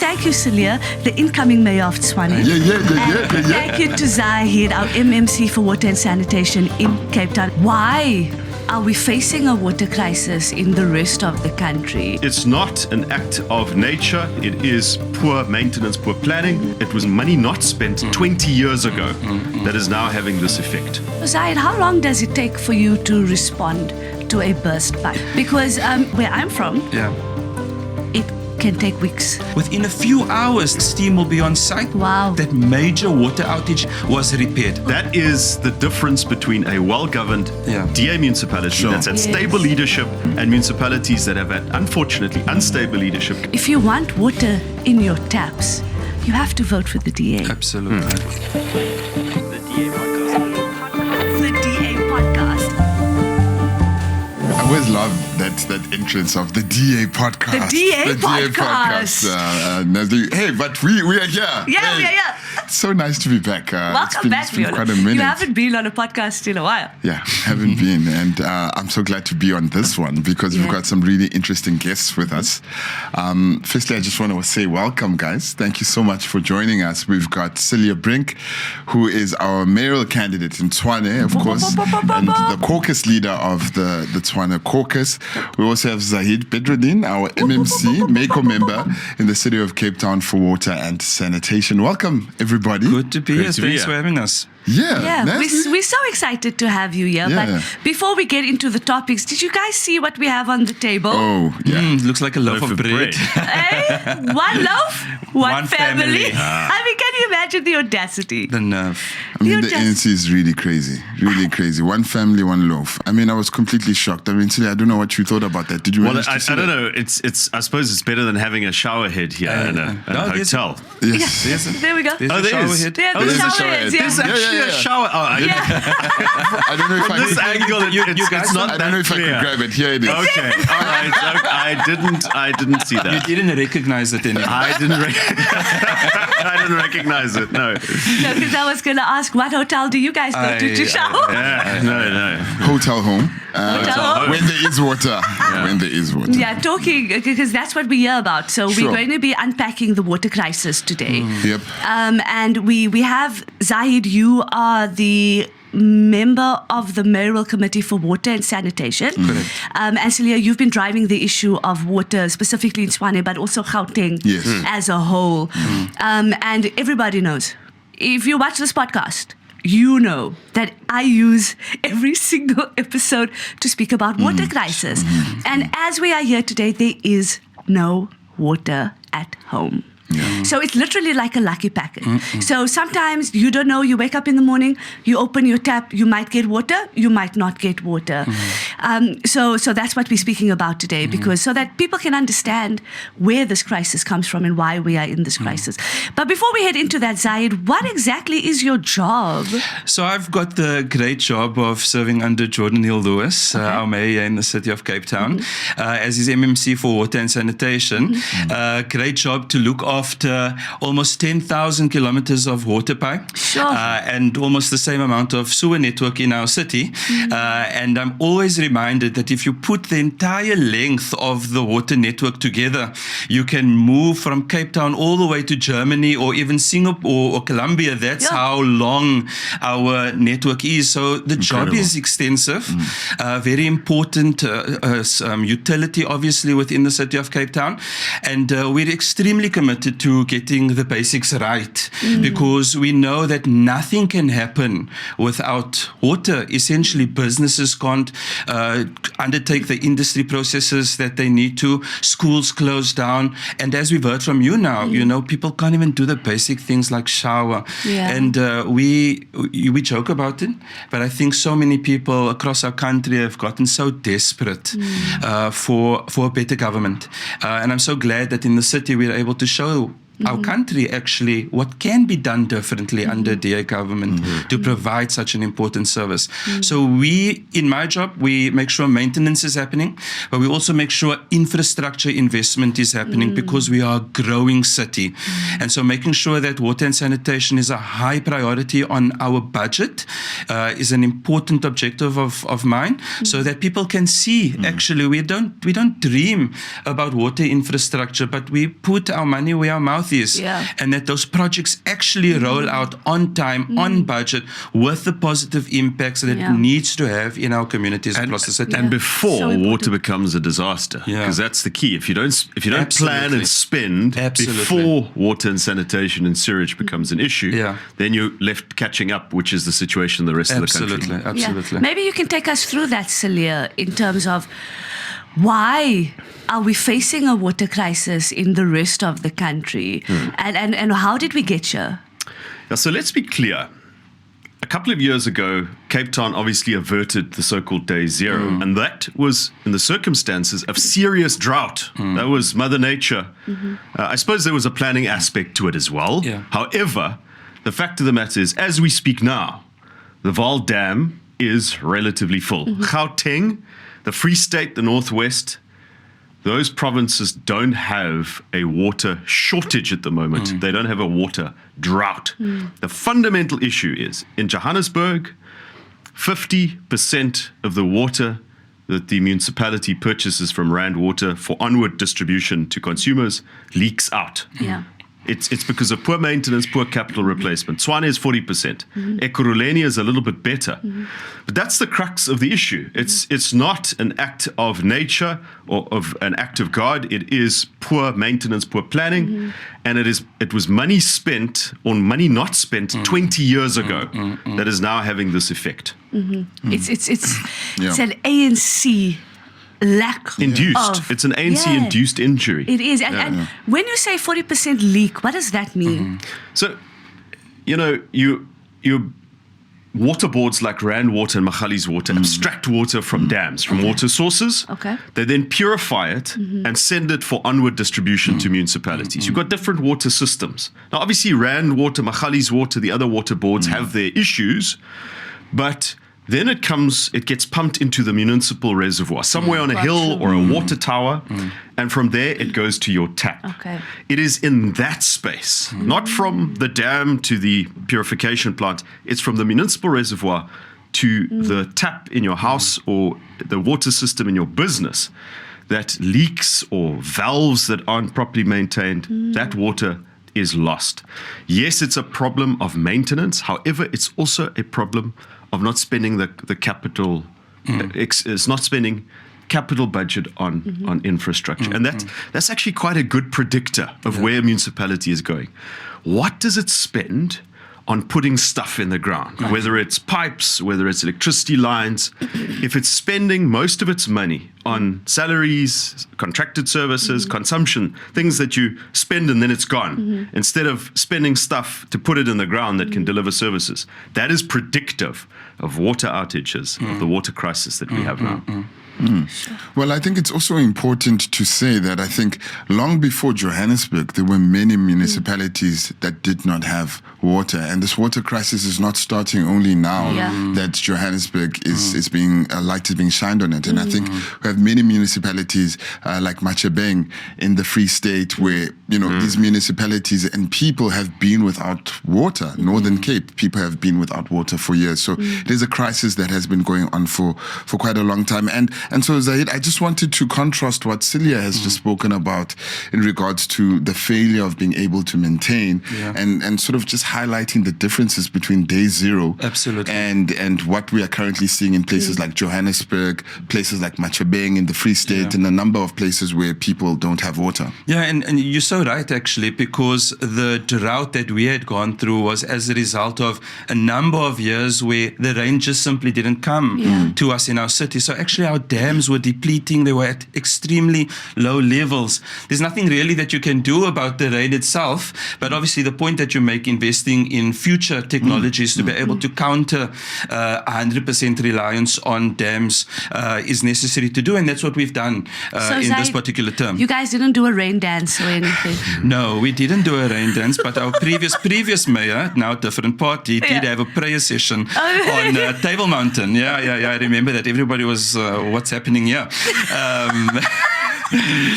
thank you, Celia, the incoming mayor of Tshwane. Yeah. Thank you to Zahid, our MMC for Water and Sanitation in Cape Town. Why are we facing a water crisis in the rest of the country? It's not an act of nature. It is poor maintenance, poor planning. It was money not spent 20 years ago that is now having this effect. Zahid, how long does it take for you to respond to a burst pipe? Because where I'm from, it can take weeks. Within a few hours, steam will be on site. Wow. That major water outage was repaired. That is the difference between a well-governed DA municipality that's had stable leadership and municipalities that have had, unfortunately, unstable leadership. If you want water in your taps, you have to vote for the DA. Absolutely. The DA podcast. The DA podcast. I always love that entrance of the DA podcast. The DA podcast. Nazli. Hey, but we are here. Yeah, we are here. It's so nice to be back. Welcome back, It's been Fiona. quite a minute. You haven't been on a podcast in a while. Yeah, haven't been. And I'm so glad to be on this one because we've got some really interesting guests with us. Firstly, I just want to say welcome, guys. Thank you so much for joining us. We've got Celia Brink, who is our mayoral candidate in Tshwane, of course, and the caucus leader of the Tshwane caucus. We also have Zahid Bedruddin, our MMC, MACO member in the city of Cape Town for water and sanitation. Welcome, everybody. Good to be here. Thanks for having us. Yeah, we're so excited to have you here. Yeah. But before we get into the topics, did you guys see what we have on the table? Oh, yeah. Looks like a loaf of bread. One loaf, one family. I mean, can you imagine the audacity? The nerve. I mean, the ANC is really crazy. Really crazy. One family, one loaf. I mean, I was completely shocked. I mean, Celia, I don't know what you thought about that. Did you manage to see I don't that? know. It's. I suppose it's better than having a shower head here in a hotel. Yes. There we go. There's a there shower is. head. Yeah, there's the a shower shower heads, head. yeah. There's actually a shower. Oh, Yeah. I don't know if From this angle, it's not I that don't know if clear. I could grab it. Here it is. Okay, all right. I didn't see You that. didn't recognize it anymore. I didn't recognize it. No. No, because I was going to ask, what hotel do you guys go to shower? Yeah. No. Hotel home. Hotel home? When there is water. When there is water. Yeah, talking, because that's what we hear about. So Sure. we're going to be unpacking the water crisis today. Yep. And we have, Zahid, you are the member of the mayoral committee for water and sanitation. Correct. And Celia, you've been driving the issue of water, specifically in Tshwane, but also Gauteng Yes. as a whole. And everybody knows, if you watch this podcast, you know that I use every single episode to speak about water crisis. And as we are here today, there is no water at home. Yeah. So it's literally like a lucky packet. So sometimes you don't know, you wake up in the morning, you open your tap, you might get water, you might not get water. So that's what we're speaking about today, because so that people can understand where this crisis comes from and why we are in this crisis. But before we head into that, Zahid, what exactly is your job? So I've got the great job of serving under Jordan Hill-Lewis, our mayor in the city of Cape Town, as his MMC for water and sanitation. Great job to look after almost 10,000 kilometers of water pipe and almost the same amount of sewer network in our city. And I'm always reminded that if you put the entire length of the water network together, you can move from Cape Town all the way to Germany or even Singapore or Colombia. That's how long our network is. So the job is extensive, very important utility, obviously, within the city of Cape Town. And we're extremely committed to getting the basics right, because we know that nothing can happen without water. Essentially, businesses can't undertake the industry processes that they need to. Schools close down. And as we've heard from you now, you know, people can't even do the basic things like shower. And we joke about it, but I think so many people across our country have gotten so desperate for a better government. And I'm so glad that in the city we're able to show our country actually what can be done differently under DA government to provide such an important service. So we, in my job, we make sure maintenance is happening, but we also make sure infrastructure investment is happening because we are a growing city. And so making sure that water and sanitation is a high priority on our budget is an important objective of mine, so that people can see actually we don't dream about water infrastructure, but we put our money where our mouth is, and that those projects actually roll out on time, on budget, with the positive impacts that it needs to have in our communities across the city. And before water becomes a disaster, because that's the key. If you don't plan and spend before water and sanitation and sewage becomes an issue, then you're left catching up, which is the situation in the rest of the country. Absolutely. Maybe you can take us through that, Celia, in terms of why are we facing a water crisis in the rest of the country, and how did we get here? So let's be clear. A couple of years ago, Cape Town obviously averted the so-called day zero, and that was in the circumstances of serious drought. That was Mother Nature. I suppose there was a planning aspect to it as well. However, the fact of the matter is, as we speak now, the Vaal Dam is relatively full. Gauteng, the Free State, the Northwest, those provinces don't have a water shortage at the moment. They don't have a water drought. The fundamental issue is, in Johannesburg, 50% of the water that the municipality purchases from Rand Water for onward distribution to consumers leaks out. It's because of poor maintenance, poor capital replacement. Tshwane is 40%. Ekurhuleni is a little bit better. But that's the crux of the issue. It's not an act of nature or of an act of God. It is poor maintenance, poor planning. And it was money spent or money not spent 20 years ago that is now having this effect. It's an ANC lack induced. It's an ANC-induced injury. It is. And when you say 40% leak, what does that mean? So, you water boards like Rand Water and Magalies Water abstract water from dams, from water sources. They then purify it and send it for onward distribution to municipalities. You've got different water systems. Now, obviously, Rand Water, Magalies Water, the other water boards have their issues, but then it gets pumped into the municipal reservoir, somewhere on a hill or a water tower, and from there it goes to your tap. It is in that space, not from the dam to the purification plant. It's from the municipal reservoir to the tap in your house or the water system in your business that leaks or valves that aren't properly maintained. That water is lost. Yes, it's a problem of maintenance. However, it's also a problem of not spending the capital, it's not spending capital budget on infrastructure. And that's actually quite a good predictor of where a municipality is going. What does it spend on putting stuff in the ground, whether it's pipes, whether it's electricity lines? If it's spending most of its money on salaries, contracted services, consumption, things that you spend and then it's gone, instead of spending stuff to put it in the ground that can deliver services, that is predictive of water outages, of the water crisis that we have now. Well, I think it's also important to say that I think long before Johannesburg, there were many municipalities that did not have water. And this water crisis is not starting only now that Johannesburg is being, a light is being shined on it. And I think we have many municipalities like Machebeng in the Free State where, these municipalities and people have been without water. Northern Cape, people have been without water for years. So it is a crisis that has been going on for quite a long time. And so, Zahid, I just wanted to contrast what Celia has just spoken about in regards to the failure of being able to maintain and sort of just highlighting the differences between day zero and what we are currently seeing in places like Johannesburg, places like Machebeng in the Free State, and a number of places where people don't have water. Yeah, and you're so right, actually, because the drought that we had gone through was as a result of a number of years where the rain just simply didn't come to us in our city. So actually our dams were depleting. They were at extremely low levels. There's nothing really that you can do about the rain itself, but obviously the point that you make, investing in future technologies to be able to counter 100% reliance on dams is necessary to do, and that's what we've done in this particular term. You guys didn't do a rain dance or anything? No, we didn't do a rain dance, but our previous mayor, now different party, did have a prayer session on Table Mountain. Yeah, I remember that. Everybody was, what's happening here?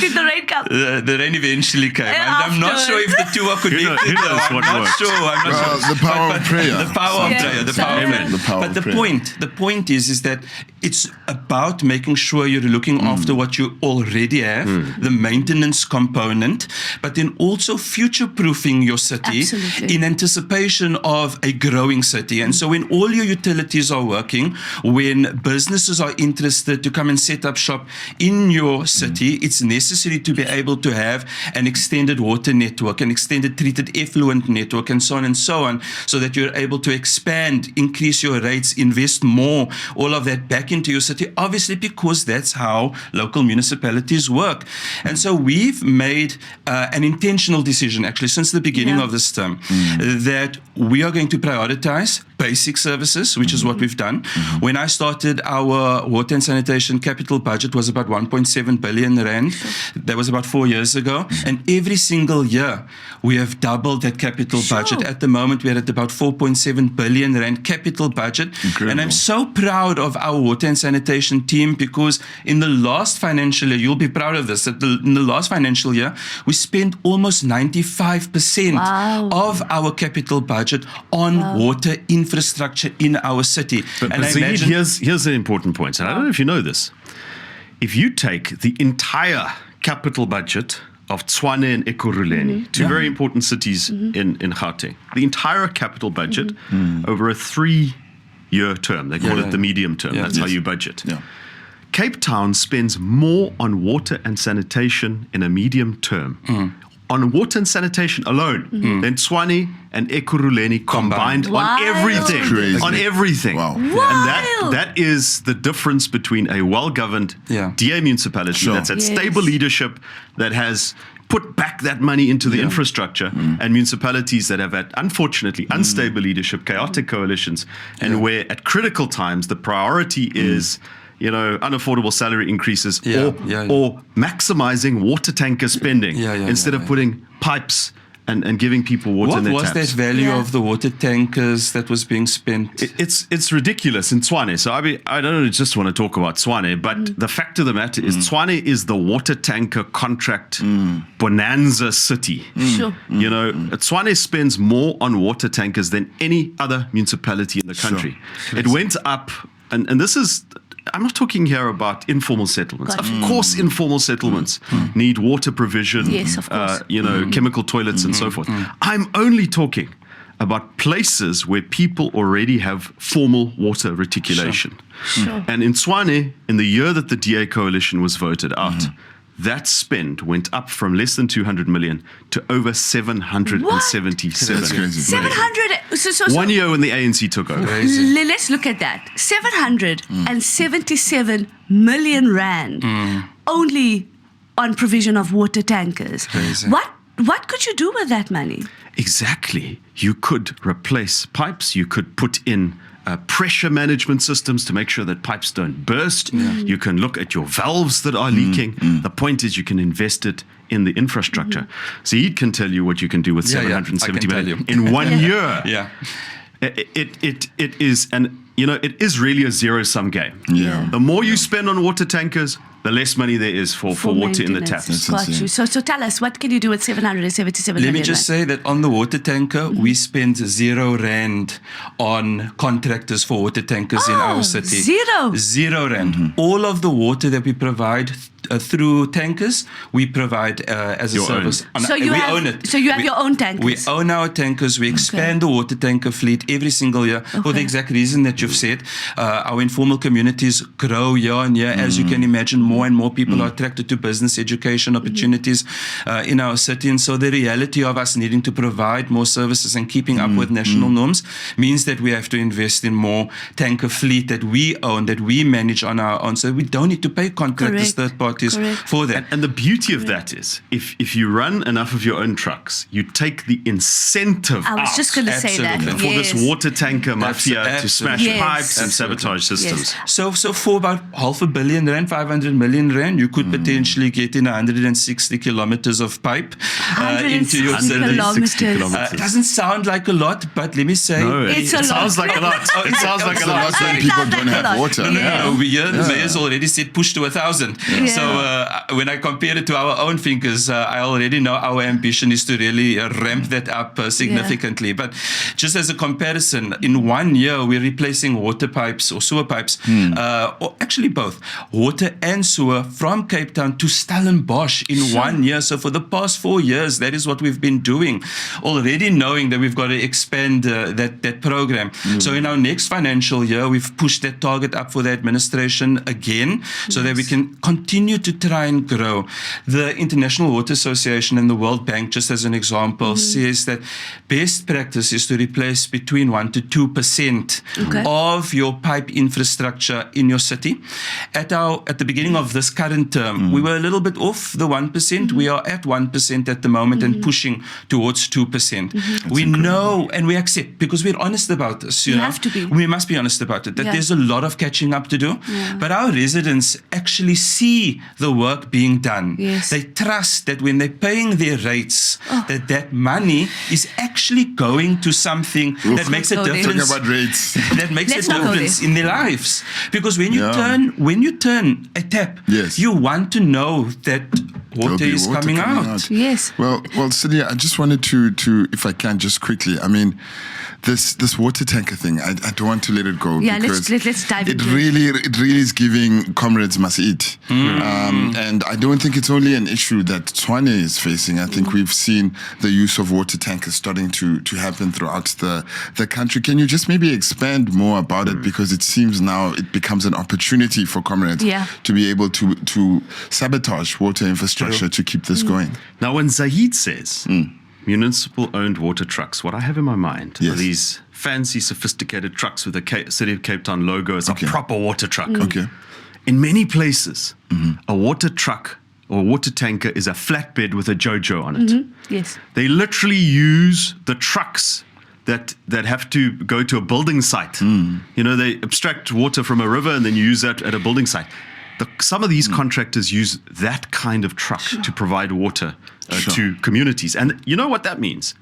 Did the rain come? The rain eventually came. I'm not sure if the two are connected. I'm not sure. The power of prayer. The power of prayer. The power of prayer. But the point is that it's about making sure you're looking after what you already have, the maintenance component, but then also future-proofing your city in anticipation of a growing city. And so when all your utilities are working, when businesses are interested to come and set up shop in your city, it's necessary to be able to have an extended water network, an extended treated effluent network, and so on, so that you're able to expand, increase your rates, invest more, all of that back into your city, obviously because that's how local municipalities work. And so we've made an intentional decision, actually, since the beginning of this term, that we are going to prioritize basic services, which is what we've done. When I started, our water and sanitation capital budget was about 1.7 billion rand. That was about 4 years ago. And every single year, we have doubled that capital budget. At the moment, we're at about 4.7 billion rand capital budget. Incredible. And I'm so proud of our water and sanitation team, because in the last financial year, you'll be proud of this, that in the last financial year, we spent almost 95% of our capital budget on water infrastructure in our city. But here's the important point, and I don't know if you know this. If you take the entire capital budget of Tshwane and Ekurhuleni, two very important cities in Gauteng, the entire capital budget over a 3-year term, they call it the medium term, that's how you budget. Cape Town spends more on water and sanitation in a medium term, on water and sanitation alone, than Tshwane and Ekurhuleni combined on everything. Crazy. On everything. Wow. And that is the difference between a well-governed DA municipality that's had stable leadership, that has put back that money into the infrastructure, and municipalities that have had, unfortunately, unstable leadership, chaotic coalitions, and where at critical times the priority is unaffordable salary increases or maximizing water tanker spending instead of putting pipes and giving people water in their taps. What was that value of the water tankers that was being spent? It's ridiculous in Tshwane. So I don't just want to talk about Tshwane, but the fact of the matter is Tshwane is the water tanker contract bonanza city. Tshwane spends more on water tankers than any other municipality in the country. It went up, and this is... I'm not talking here about informal settlements. Of course, informal settlements need water provision, chemical toilets and so forth. I'm only talking about places where people already have formal water reticulation. And in Tshwane, in the year that the DA coalition was voted out, that spend went up from less than 200 million to over 777 That's crazy. 700. So 1 year when the ANC took over. Let's look at that. 777 million rand only on provision of water tankers. Crazy. What could you do with that money? Exactly. You could replace pipes. You could put in pressure management systems to make sure that pipes don't burst. You can look at your valves that are leaking. The point is you can invest it in the infrastructure. So he can tell you what you can do with 770 million in 1 year. It is, and it is really a zero-sum game. The more you spend on water tankers, the less money there is for water in the taps. Got you. So tell us, what can you do with 777 million? Let me just say that on the water tanker, we spend 0 rand on contractors for water tankers in our city. 0 rand. All of the water that we provide through tankers, we provide as a service. We own it. So you have your own tankers? We own our tankers. We expand the water tanker fleet every single year for the exact reason that you've said. Our informal communities grow year on year. As you can imagine, more and more people are attracted to business education opportunities in our city. And so the reality of us needing to provide more services and keeping up with national norms means that we have to invest in more tanker fleet that we own, that we manage on our own. So we don't need to pay contractors, third parties for that. And the beauty of that is, if you run enough of your own trucks, you take the incentive I was just going to say that. for this water tanker mafia to smash pipes and sabotage systems. So for about R500 million, 500 million rand, you could potentially get in 160 kilometers of pipe into your city. It doesn't sound like a lot, but let me say, it sounds like a lot. It sounds like a lot when people don't have water. Over here, the mayor's already said push to 1,000. So when I compare it to our own fingers, I already know our ambition is to really ramp that up significantly. But just as a comparison, in 1 year, we're replacing water pipes or sewer pipes, or actually both, water and sewer from Cape Town to Stellenbosch in 1 year. So for the past 4 years, that is what we've been doing, already knowing that we've got to expand that program. So in our next financial year, we've pushed that target up for the administration again, so that we can continue to try and grow. The International Water Association and the World Bank, just as an example, says that best practice is to replace between 1 to 2% of your pipe infrastructure in your city. At the beginning of this current term, we were a little bit off the 1%. We are at 1% at the moment and pushing towards 2%. We know and we accept, because we're honest about this. You know? have to be. We must be honest about it, that there's a lot of catching up to do. But our residents actually see the work being done. They trust that when they're paying their rates, that money is actually going to something that makes a difference. Talking about rates. That makes a difference in their lives. Because when you turn a tap, you want to know that water is coming out. Yes. Well, Celia, I just wanted to, if I can, just quickly. I mean, this water tanker thing, I don't want to let it go. Yeah, because let's dive into it. It really is giving comrades must eat. And I don't think it's only an issue that Tshwane is facing. I think we've seen the use of water tankers starting to happen throughout the country. Can you just maybe expand more about it? Because it seems now it becomes an opportunity for comrades to be able to sabotage water infrastructure to keep this going. Now, when Zahid says municipal-owned water trucks, what I have in my mind are these fancy, sophisticated trucks with the City of Cape Town logo as a proper water truck. In many places, a water truck or water tanker is a flatbed with a JoJo on it. Yes. They literally use the trucks that have to go to a building site. You know, they abstract water from a river and then you use that at a building site. Some of these contractors use that kind of truck to provide water to communities. And you know what that means?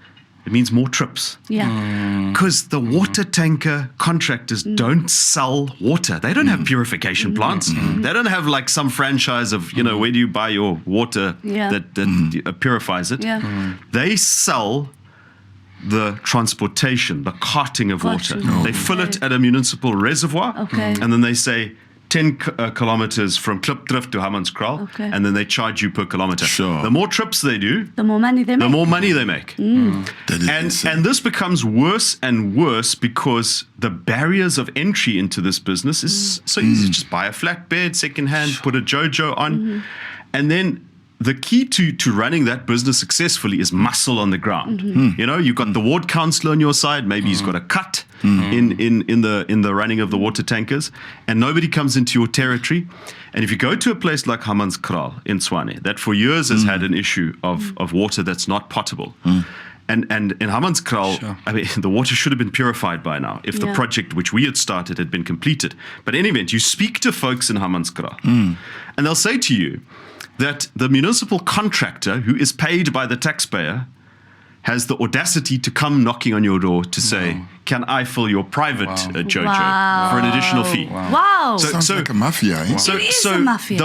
It means more trips. Because the water tanker contractors don't sell water. They don't have purification plants. They don't have like some franchise of, you know, where do you buy your water that purifies it. They sell the transportation, the carting of water. They fill it at a municipal reservoir and then they say, 10 kilometers from Klipdrift to Hammanskraal, and then they charge you per kilometer. The more trips they do, the more money they make. And this becomes worse and worse because the barriers of entry into this business is so easy. Just buy a flatbed, secondhand, put a JoJo on, and then the key to running that business successfully is muscle on the ground. You know, you've got the ward councillor on your side. Maybe he's got a cut in the running of the water tankers, and nobody comes into your territory. And if you go to a place like Hammanskraal in Tshwane, that for years has had an issue of water that's not potable. And in Hammanskraal, I mean, the water should have been purified by now if the project which we had started had been completed. But in any event, you speak to folks in Hammanskraal, and they'll say to you that the municipal contractor who is paid by the taxpayer has the audacity to come knocking on your door to say, can I fill your private JoJo for an additional fee? Sounds like a mafia. Eh? It is a mafia.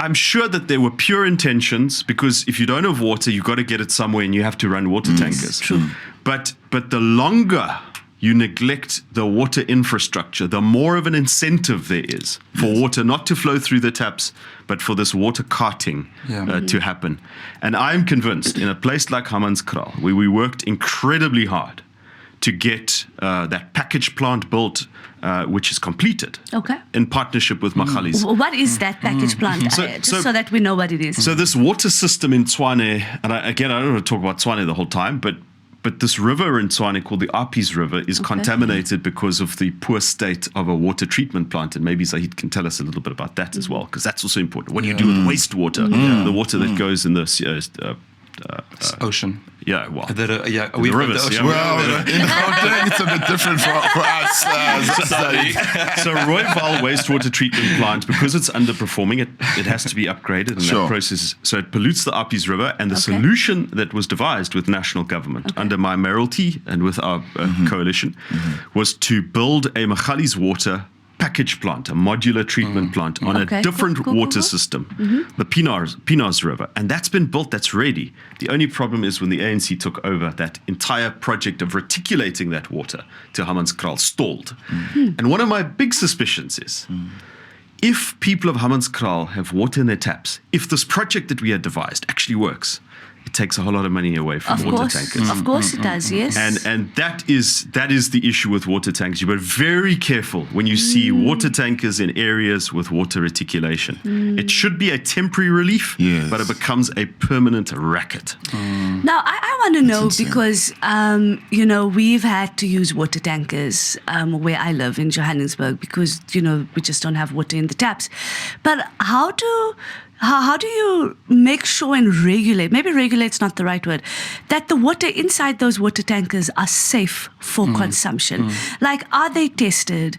I'm sure that there were pure intentions, because if you don't have water, you've got to get it somewhere and you have to run water tankers. True. But the longer you neglect the water infrastructure, the more of an incentive there is for water not to flow through the taps, but for this water carting to happen. And I'm convinced in a place like Hammanskraal, where we worked incredibly hard to get that package plant built, which is completed in partnership with Magalies. What is that package plant? Just so that we know what it is. So this water system in Tshwane, and I don't want to talk about Tshwane the whole time, but this river in Tshwane called the Apis River is contaminated because of the poor state of a water treatment plant. And maybe Zahid can tell us a little bit about that as well, because that's also important. What do you do with wastewater, the water that goes in the ocean? Yeah, well, we've got the rivers. ocean. Well, in Gauteng, it's a bit different for us. So Rooival wastewater treatment plant, because it's underperforming, it has to be upgraded, and that process, so it pollutes the Apis River. And the solution that was devised with national government under my mayoralty and with our coalition was to build a Magalies water package plant, a modular treatment plant on a different water system, the Pinars River. And that's been built, that's ready. The only problem is when the ANC took over, that entire project of reticulating that water to Hammanskraal stalled. And one of my big suspicions is, if people of Hammanskraal have water in their taps, if this project that we had devised actually works, it takes a whole lot of money away from water tankers. Of course it does, yes. And that is the issue with water tankers. You better be very careful when you see water tankers in areas with water reticulation. It should be a temporary relief, but it becomes a permanent racket. Now, I want to know, because, we've had to use water tankers where I live in Johannesburg because, we just don't have water in the taps. But how do you make sure and regulate, maybe regulate's not the right word, that the water inside those water tankers are safe for consumption? Like, are they tested?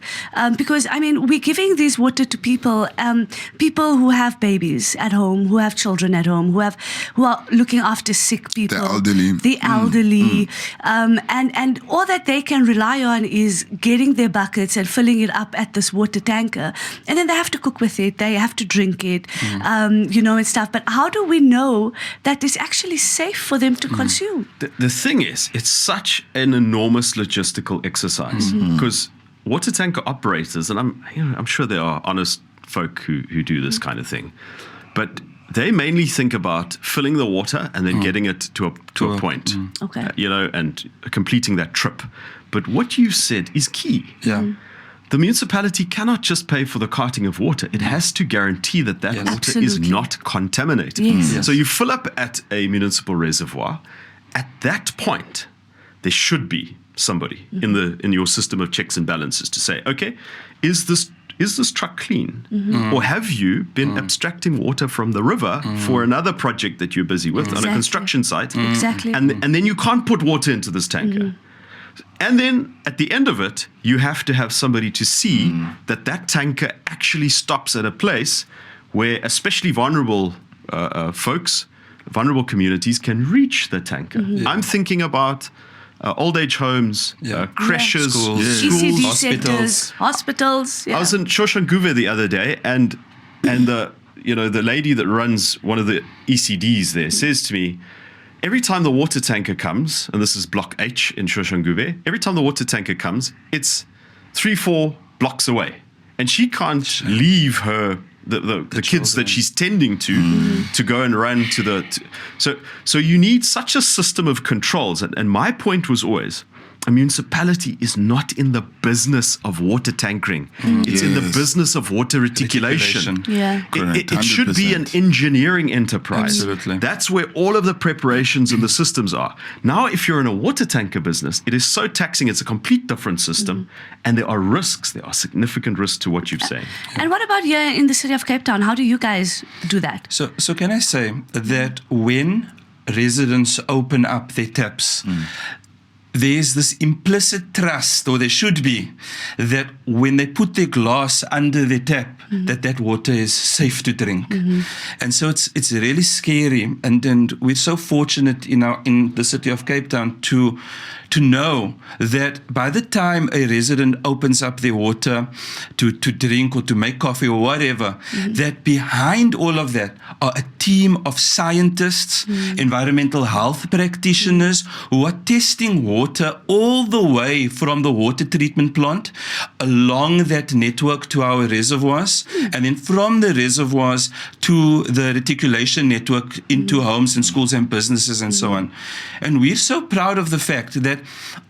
Because, we're giving this water to people who have babies at home, who have children at home, who are looking after sick people. The elderly. And all that they can rely on is getting their buckets and filling it up at this water tanker. And then they have to cook with it, they have to drink it. And stuff. But how do we know that it's actually safe for them to consume? The thing is, it's such an enormous logistical exercise, because water tanker operators, and I'm sure there are honest folk who do this kind of thing, but they mainly think about filling the water and then getting it to a point, and completing that trip. But what you've said is key. The municipality cannot just pay for the carting of water. It has to guarantee that water is not contaminated. So you fill up at a municipal reservoir. At that point, there should be somebody in your system of checks and balances to say, okay, is this truck clean? Or have you been abstracting water from the river for another project that you're busy with on a construction site? And then you can't put water into this tanker. And then at the end of it, you have to have somebody to see that tanker actually stops at a place where especially vulnerable folks, vulnerable communities can reach the tanker. I'm thinking about old age homes, creches, schools, ECD hospitals. I was in Shoshanguve the other day, and the lady that runs one of the ECDs there says to me, every time the water tanker comes, and this is block H in Shoshanguve, every time the water tanker comes, it's 3-4 blocks away. And she can't leave the kids that she's tending to go and run to the... So you need such a system of controls. And my point was always, a municipality is not in the business of water tankering. It's in the business of water reticulation. It should be an engineering enterprise. Absolutely. That's where all of the preparations and the systems are. Now, if you're in a water tanker business, it is so taxing. It's a complete different system. And there are risks. There are significant risks to what you've said. And what about here in the city of Cape Town? How do you guys do that? So can I say that when residents open up their taps, there's this implicit trust, or there should be, that when they put their glass under the tap, that water is safe to drink. And so it's really scary. And we're so fortunate in the city of Cape Town to know that by the time a resident opens up their water to drink or to make coffee or whatever, that behind all of that are a team of scientists, environmental health practitioners who are testing water water all the way from the water treatment plant along that network to our reservoirs, and then from the reservoirs to the reticulation network into homes and schools and businesses and so on. And we're so proud of the fact that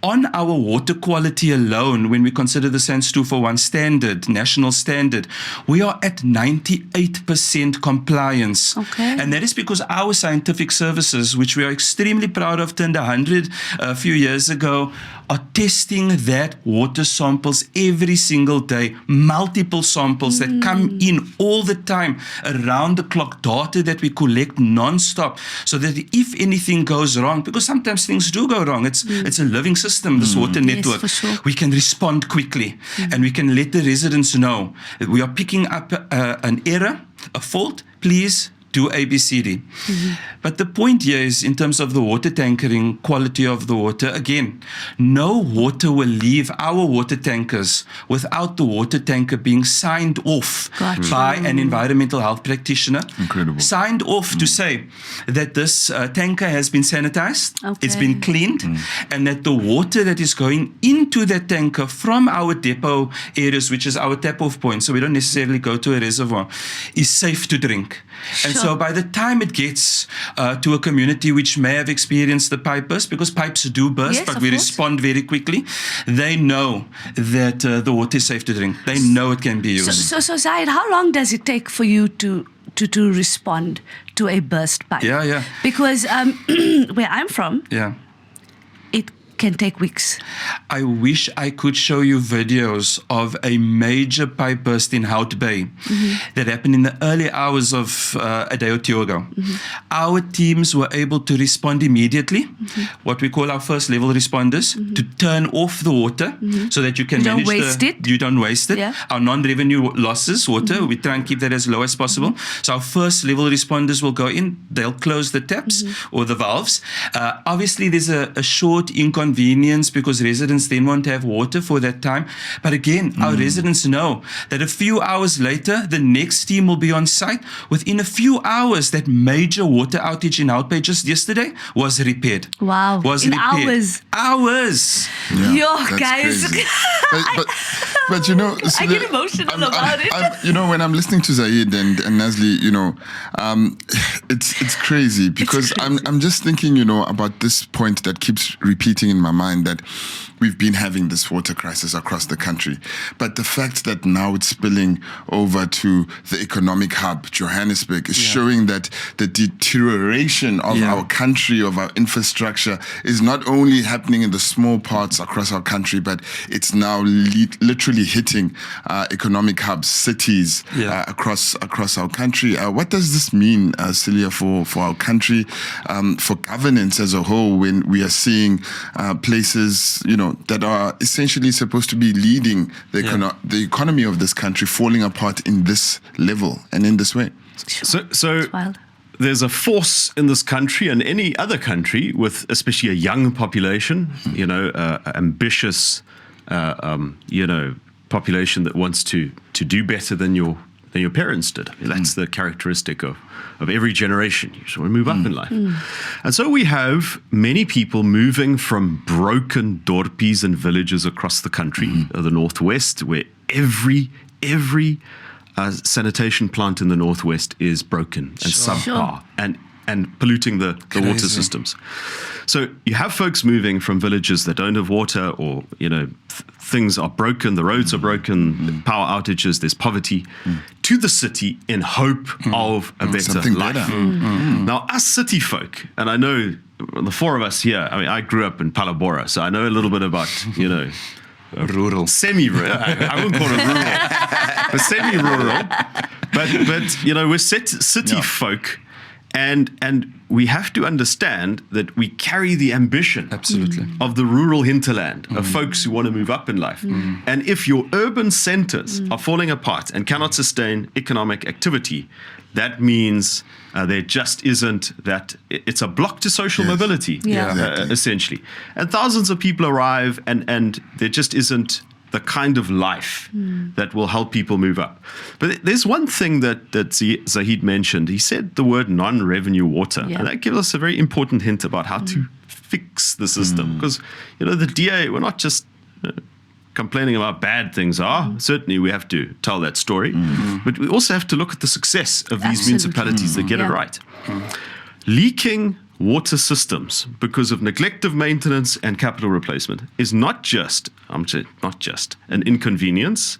on our water quality alone, when we consider the SANS 241 standard, national standard, we are at 98% compliance. Okay. And that is because our scientific services, which we are extremely proud of, turned 100 a few years ago, are testing that water samples every single day, multiple samples that come in all the time, around the clock data that we collect non-stop, so that if anything goes wrong, because sometimes things do go wrong, it's a living system, this water network, for sure. we can respond quickly and we can let the residents know that we are picking up an error, a fault, please do ABCD. But the point here is, in terms of the water tankering, quality of the water, again, no water will leave our water tankers without the water tanker being signed off by an environmental health practitioner. Incredible. Signed off to say that this tanker has been sanitized, it's been cleaned, and that the water that is going into that tanker from our depot areas, which is our tap-off point, so we don't necessarily go to a reservoir, is safe to drink. And so by the time it gets to a community which may have experienced the pipe burst, because pipes do burst, but we respond very quickly, they know that the water is safe to drink. They know it can be used. So Zahid, how long does it take for you to respond to a burst pipe? Yeah. Because where I'm from, it can take weeks. I wish I could show you videos of a major pipe burst in Hout Bay that happened in the early hours of a day or two ago. Our teams were able to respond immediately, what we call our first level responders, to turn off the water so that you can You manage don't waste it. You don't waste it. Yeah. Our non-revenue losses, water, we try and keep that as low as possible. So our first level responders will go in, they'll close the taps or the valves. Obviously, there's a short inconvenience because residents then won't have water for that time. But again, our residents know that a few hours later, the next team will be on site. Within a few hours, that major water outage in Hout Bay just yesterday was repaired. Wow. Was in repaired. Hours. Yeah, Yo, that's guys. crazy. but you know, I get emotional about it. You know, when I'm listening to Zahid and Nazli, you know, it's crazy because I'm just thinking, you know, about this point that keeps repeating in my mind, that we've been having this water crisis across the country. But the fact that now it's spilling over to the economic hub, Johannesburg, is showing that the deterioration of our country, of our infrastructure, is not only happening in the small parts across our country, but it's now literally hitting economic hubs, cities across our country. What does this mean, Celia, for our country, for governance as a whole, when we are seeing places, you know, that are essentially supposed to be leading the economy of this country falling apart in this level and in this way? So there's a force in this country and any other country with especially a young population, you know, ambitious, you know, population that wants to do better than your parents did. I mean, that's the characteristic of every generation. You just want to move up in life. And so we have many people moving from broken dorpies and villages across the country, the Northwest, where every sanitation plant in the Northwest is broken and subpar and polluting the water systems. So you have folks moving from villages that don't have water, or, you know, things are broken, the roads are broken, power outages, there's poverty, to the city in hope of a better life. Now, us city folk, and I know the four of us here, I mean, I grew up in Palabora, so I know a little bit about, you know, rural. Semi-rural. I wouldn't call it rural, but semi-rural. But you know, we're city folk. And we have to understand that we carry the ambition of the rural hinterland, of folks who want to move up in life. And if your urban centers are falling apart and cannot sustain economic activity, that means there just isn't that, it's a block to social mobility, essentially. And thousands of people arrive and there just isn't the kind of life that will help people move up. But there's one thing that Zahid mentioned. He said the word non-revenue water. And that gives us a very important hint about how to fix the system. Because, the DA, we're not just complaining about bad things are. Certainly we have to tell that story. But we also have to look at the success of these municipalities that get it right. Leaking water systems because of neglective maintenance and capital replacement is not just an inconvenience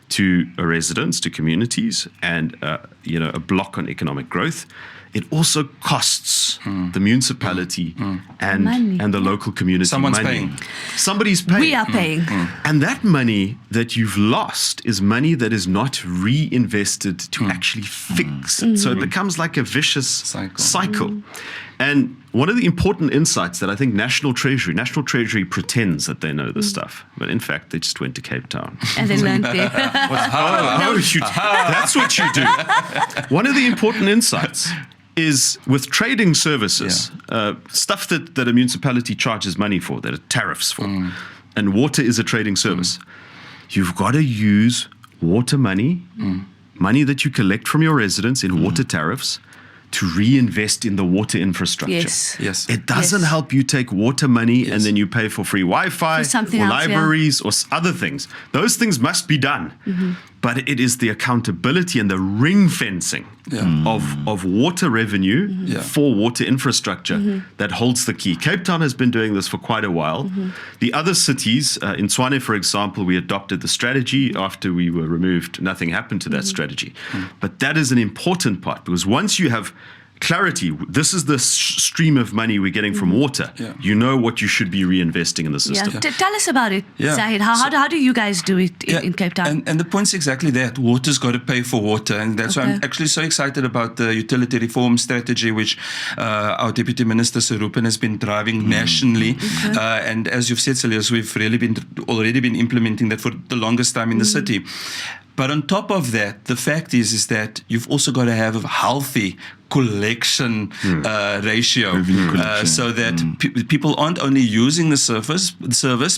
to residents, to communities, and a block on economic growth. It also costs the municipality and the local community Someone's money. paying. Somebody's paying. We are paying. And that money that you've lost is money that is not reinvested to actually fix it. So it becomes like a vicious cycle. And one of the important insights that I think National Treasury pretends that they know this stuff, but in fact they just went to Cape Town. And they learned there. That's what you do. One of the important insights is with trading services, stuff that a municipality charges money for, that are tariffs for, and water is a trading service. You've got to use water money, money that you collect from your residents in water tariffs, to reinvest in the water infrastructure. Yes. It doesn't help you take water money and then you pay for free Wi-Fi or libraries or other things. Those things must be done. But it is the accountability and the ring fencing of water revenue for water infrastructure that holds the key. Cape Town has been doing this for quite a while. The other cities, in Tshwane, for example, we adopted the strategy. After we were removed, nothing happened to that strategy. But that is an important part, because once you have clarity, this is the stream of money we're getting from water. You know what you should be reinvesting in the system. Tell us about it, Zahid. How do you guys do it in Cape Town? And the point's exactly that. Water's got to pay for water. And that's why I'm actually so excited about the utility reform strategy, which our Deputy Minister Sarupan has been driving nationally. And as you've said, Celius, we've really already been implementing that for the longest time in the city. But on top of that, the fact is that you've also got to have a healthy collection ratio, so that people aren't only using the service,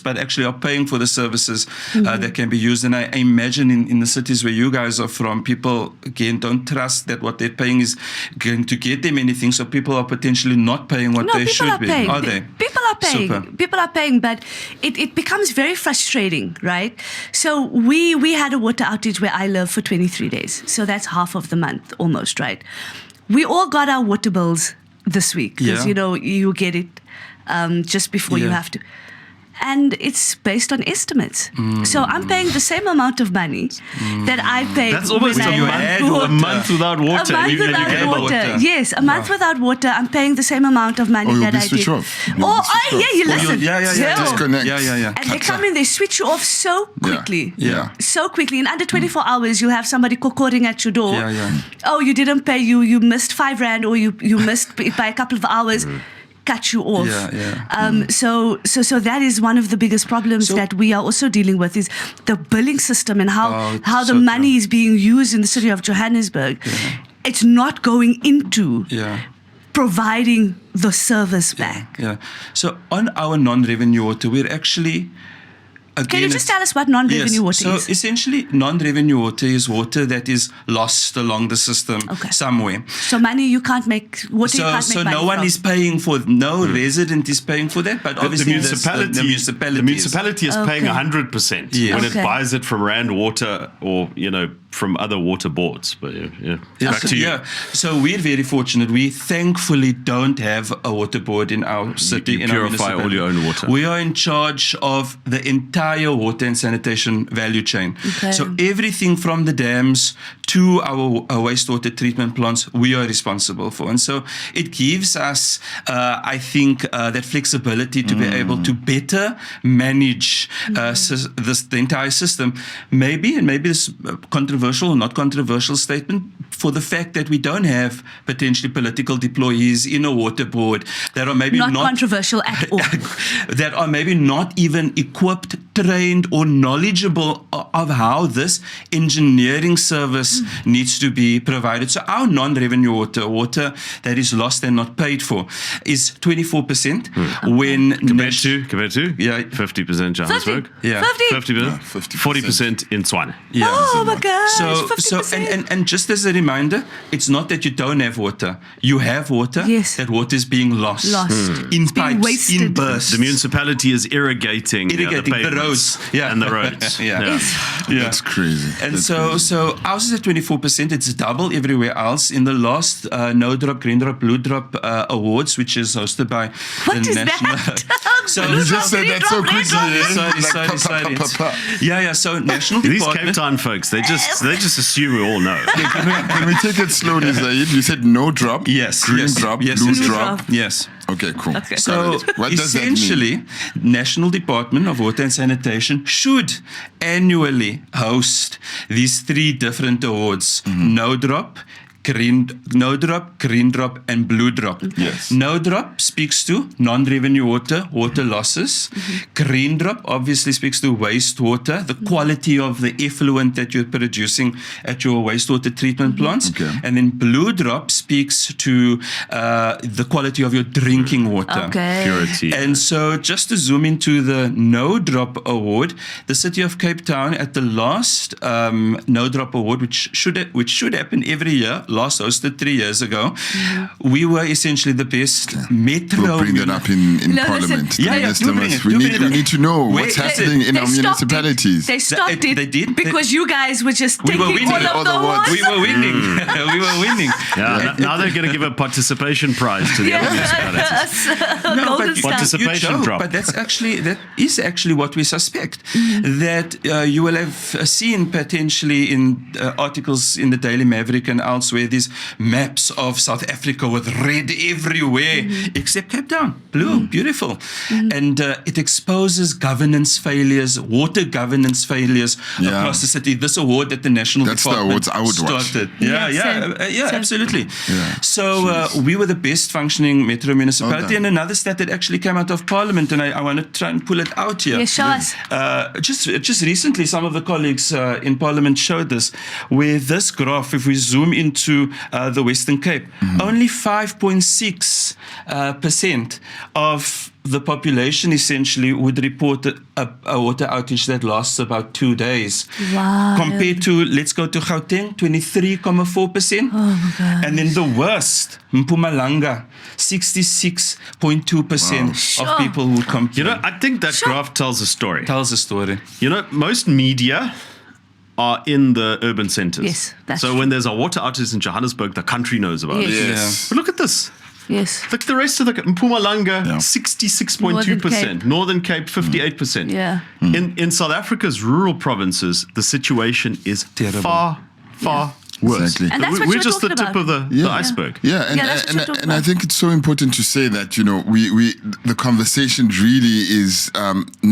but actually are paying for the services that can be used. And I imagine in the cities where you guys are from, people, again, don't trust that what they're paying is going to get them anything, so people are potentially not paying what they should be. Paying. Are they? People are paying. Super. People are paying, but it becomes very frustrating, right? So we had a water outage where I live for 23 days. So that's half of the month almost, right? We all got our water bills this week because, you get it just before you have to. And it's based on estimates. So I'm paying the same amount of money that I paid. That's almost a month without water. A month without water. Yes, a month without water. I'm paying the same amount of money that I did. You listen. Disconnect. And they come in, they switch you off so quickly. So quickly. In under 24 hours, you'll have somebody kokoring at your door. Oh, you didn't pay, you missed 5 rand, or you missed by a couple of hours. Cut you off. So that is one of the biggest problems that we are also dealing with, is the billing system and how the money is being used in the city of Johannesburg. It's not going into providing the service back. So on our non-revenue water, we're actually... Again, can you just tell us what non-revenue water is? So essentially, non-revenue water is water that is lost along the system somewhere. So money you can't make, water you can't make money no one from. Is paying for, no resident is paying for that, but obviously the municipality is paying 100% when it buys it from Rand Water or, from other water boards. But back to you. So we're very fortunate. We thankfully don't have a water board in our city. You purify all your own water. We are in charge of the entire water and sanitation value chain. So everything from the dams to our wastewater treatment plants, we are responsible for. And so it gives us, I think, that flexibility to be able to better manage the entire system. Maybe this controversial or not controversial statement, for the fact that we don't have potentially political deployees in a water board that are maybe not controversial at all. That are maybe not even equipped trained or knowledgeable of how this engineering service needs to be provided. So our non-revenue water that is lost and not paid for, is 24%. When Compared to? Yeah. 50% Johannesburg. 50. Yeah. 50. 40% in Tswana. Yeah. Oh my gosh. So 50%. and just as a reminder, it's not that you don't have water. You have water. Yes. That water is being lost. In pipes, wasted. in bursts. The municipality is irrigating the the roads. Yeah. and the roads. Yeah. That's crazy. And That's so crazy. ours is at 24%. It's double everywhere else. In the last No Drop, Green Drop, Blue Drop awards, which is hosted by What the is National. that? So You just said that so quickly. Sorry. Yeah. So National These Cape Department. Town folks, they just assume we all know. Can we take it slowly, Zaid? You said no drop, Yes. green yes, drop, yes, blue yes, drop. Yes. Okay, cool. Okay. So Got it. What does that mean? essentially, National Department of Water and Sanitation should annually host these 3 different awards: No Drop, Green Drop, and Blue Drop. Yes. No Drop speaks to non-revenue water losses. Green Drop obviously speaks to wastewater, the quality of the effluent that you're producing at your wastewater treatment plants. Okay. And then Blue Drop speaks to the quality of your drinking water. Okay. Purity. And so just to zoom into the No Drop Award, the City of Cape Town at the last No Drop Award, which should happen every year, last hosted 3 years ago, we were essentially the best metro. We'll bring that up in No, Parliament. listen. The Yeah, minister do bring must- it, we do need bring it we up. need to know Wait, what's listen, happening in our They stopped it. municipalities. They stopped They it did. because you guys were just We were taking winning. all All of the the awards. awards. We were winning. We were winning. Yeah, now they're going to give a participation prize to the other municipalities. No, Golden but star. Participation you joke, drop. but that is actually what we suspect. That you will have seen potentially in articles in the Daily Maverick and elsewhere, these maps of South Africa with red everywhere, except Cape Town, blue, beautiful. And it exposes governance failures, water governance failures Yeah. across the city. This award that the National That's the Department awards I would watch. started. Yeah, same. Same. Absolutely. Yeah. So we were the best functioning metro municipality. Okay. And another stat that actually came out of Parliament, and I want to try and pull it out here. Yes, show us. Just recently, some of the colleagues in Parliament showed this, where this graph, if we zoom into the Western Cape, only 5.6% of the population essentially would report a water outage that lasts about 2 days. Wow. Compared to, let's go to Gauteng, 23.4%. Oh my God. And then the worst, Mpumalanga, 66.2% of Sure. people who come. You know, I think that graph tells a story. tells a story. You know, most media are in the urban centers. Yes, that's so true. when there's a water outage in Johannesburg, the country knows about Yes. it. Yes. But look at this. Yes. Look at the rest of the Mpumalanga, Yeah. 66.2%. Northern Cape, 58%. Yeah. In South Africa's rural provinces, the situation is Terrible. far worse. Exactly. And that's what We're you're just the talking tip about. of the iceberg. Yeah, and, Yeah, that's what you're talking and I about. think it's so important to say that, you know, we the conversation really is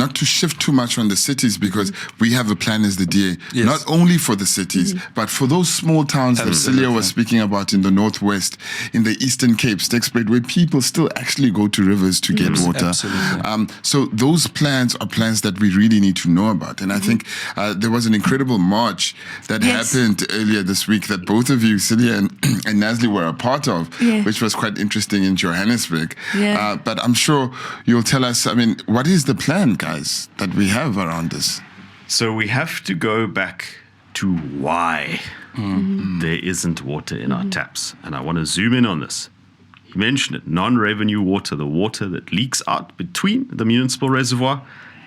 not to shift too much on the cities, because we have a plan as the DA, Yes. not only for the cities, but for those small towns that Celia was speaking about in the Northwest, in the Eastern Cape, Stegspruit, where people still actually go to rivers to get water. Absolutely. So those plans are plans that we really need to know about. And I think there was an incredible march that Yes. happened earlier this week that both of you, Celia and Nazli, were a part of, Yeah. which was quite interesting in Johannesburg. Yeah. But I'm sure you'll tell us, I mean, what is the plan, guys, that we have around this? So we have to go back to why there isn't water in our taps. And I want to zoom in on this. You mentioned it, non-revenue water, the water that leaks out between the municipal reservoir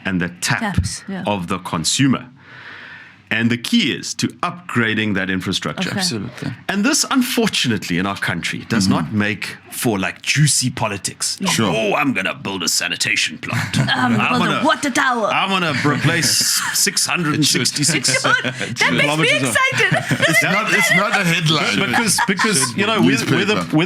and the Taps, yeah. of the consumer. And the key is to upgrading that infrastructure. Okay. Absolutely. And this, unfortunately, in our country does not make for like juicy politics. Sure. Oh, I'm going to build a sanitation plant. Build a water tower. I'm going to replace 666 That makes me excited. It's not a headline. because you know we're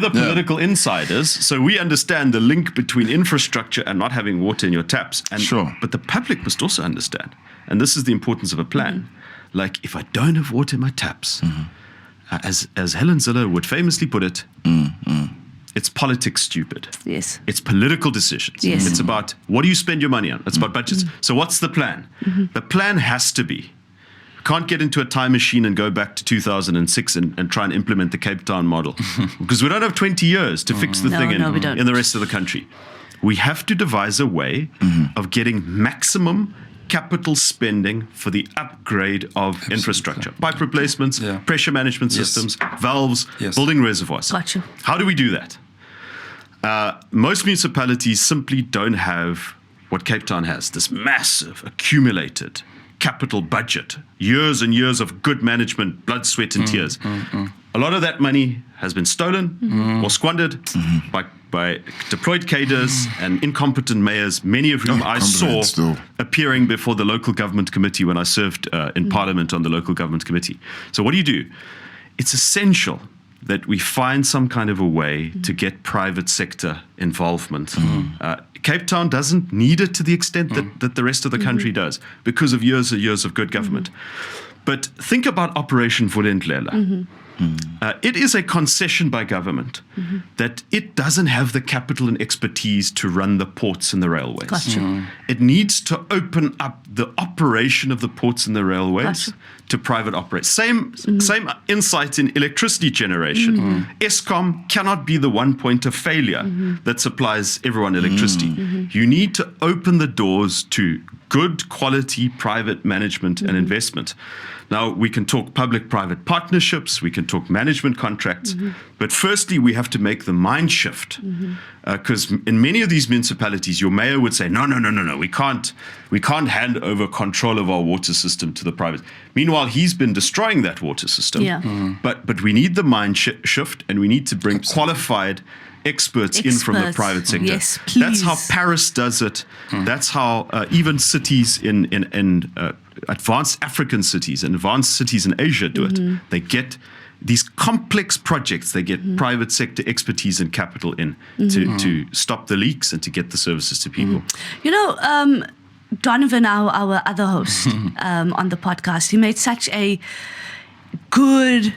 the Yeah. political insiders, so we understand the link between infrastructure and not having water in your taps. And Sure. but the public must also understand, and this is the importance of a plan. Like, if I don't have water in my taps, as Helen Ziller would famously put it, it's politics stupid. Yes. It's political decisions. Yes. It's about what do you spend your money on? It's about budgets. So what's the plan? The plan has to be, can't get into a time machine and go back to 2006 and try and implement the Cape Town model because we don't have 20 years to fix the thing we don't. in the rest of the country. We have to devise a way of getting maximum capital spending for the upgrade of infrastructure, pipe replacements, pressure management systems, valves, building reservoirs. Gotcha. How do we do that? Most municipalities simply don't have what Cape Town has, this massive accumulated capital budget, years and years of good management, blood, sweat, and tears. A lot of that money has been stolen or squandered by deployed cadres and incompetent mayors, many of whom I saw appearing before the local government committee when I served in Parliament on the local government committee. So what do? It's essential that we find some kind of a way to get private sector involvement. Cape Town doesn't need it to the extent that the rest of the country does because of years and years of good government. But think about Operation Vulindlela. It is a concession by government that it doesn't have the capital and expertise to run the ports and the railways. Gotcha. It needs to open up the operation of the ports and the railways to private operators. Same insight in electricity generation. Eskom cannot be the one point of failure that supplies everyone electricity. You need to open the doors to good quality private management and investment. Now, we can talk public-private partnerships, we can talk management contracts, but firstly, we have to make the mind shift. Because in many of these municipalities, your mayor would say, no, we can't hand over control of our water system to the private. Meanwhile, he's been destroying that water system. But we need the mind shift, and we need to bring qualified experts in from the private sector. Yes, please. That's how Paris does it. That's how even cities in advanced African cities and advanced cities in Asia do it. They get these complex projects, they get private sector expertise and capital in to stop the leaks and to get the services to people. You know, Donovan, our other host on the podcast, he made such a good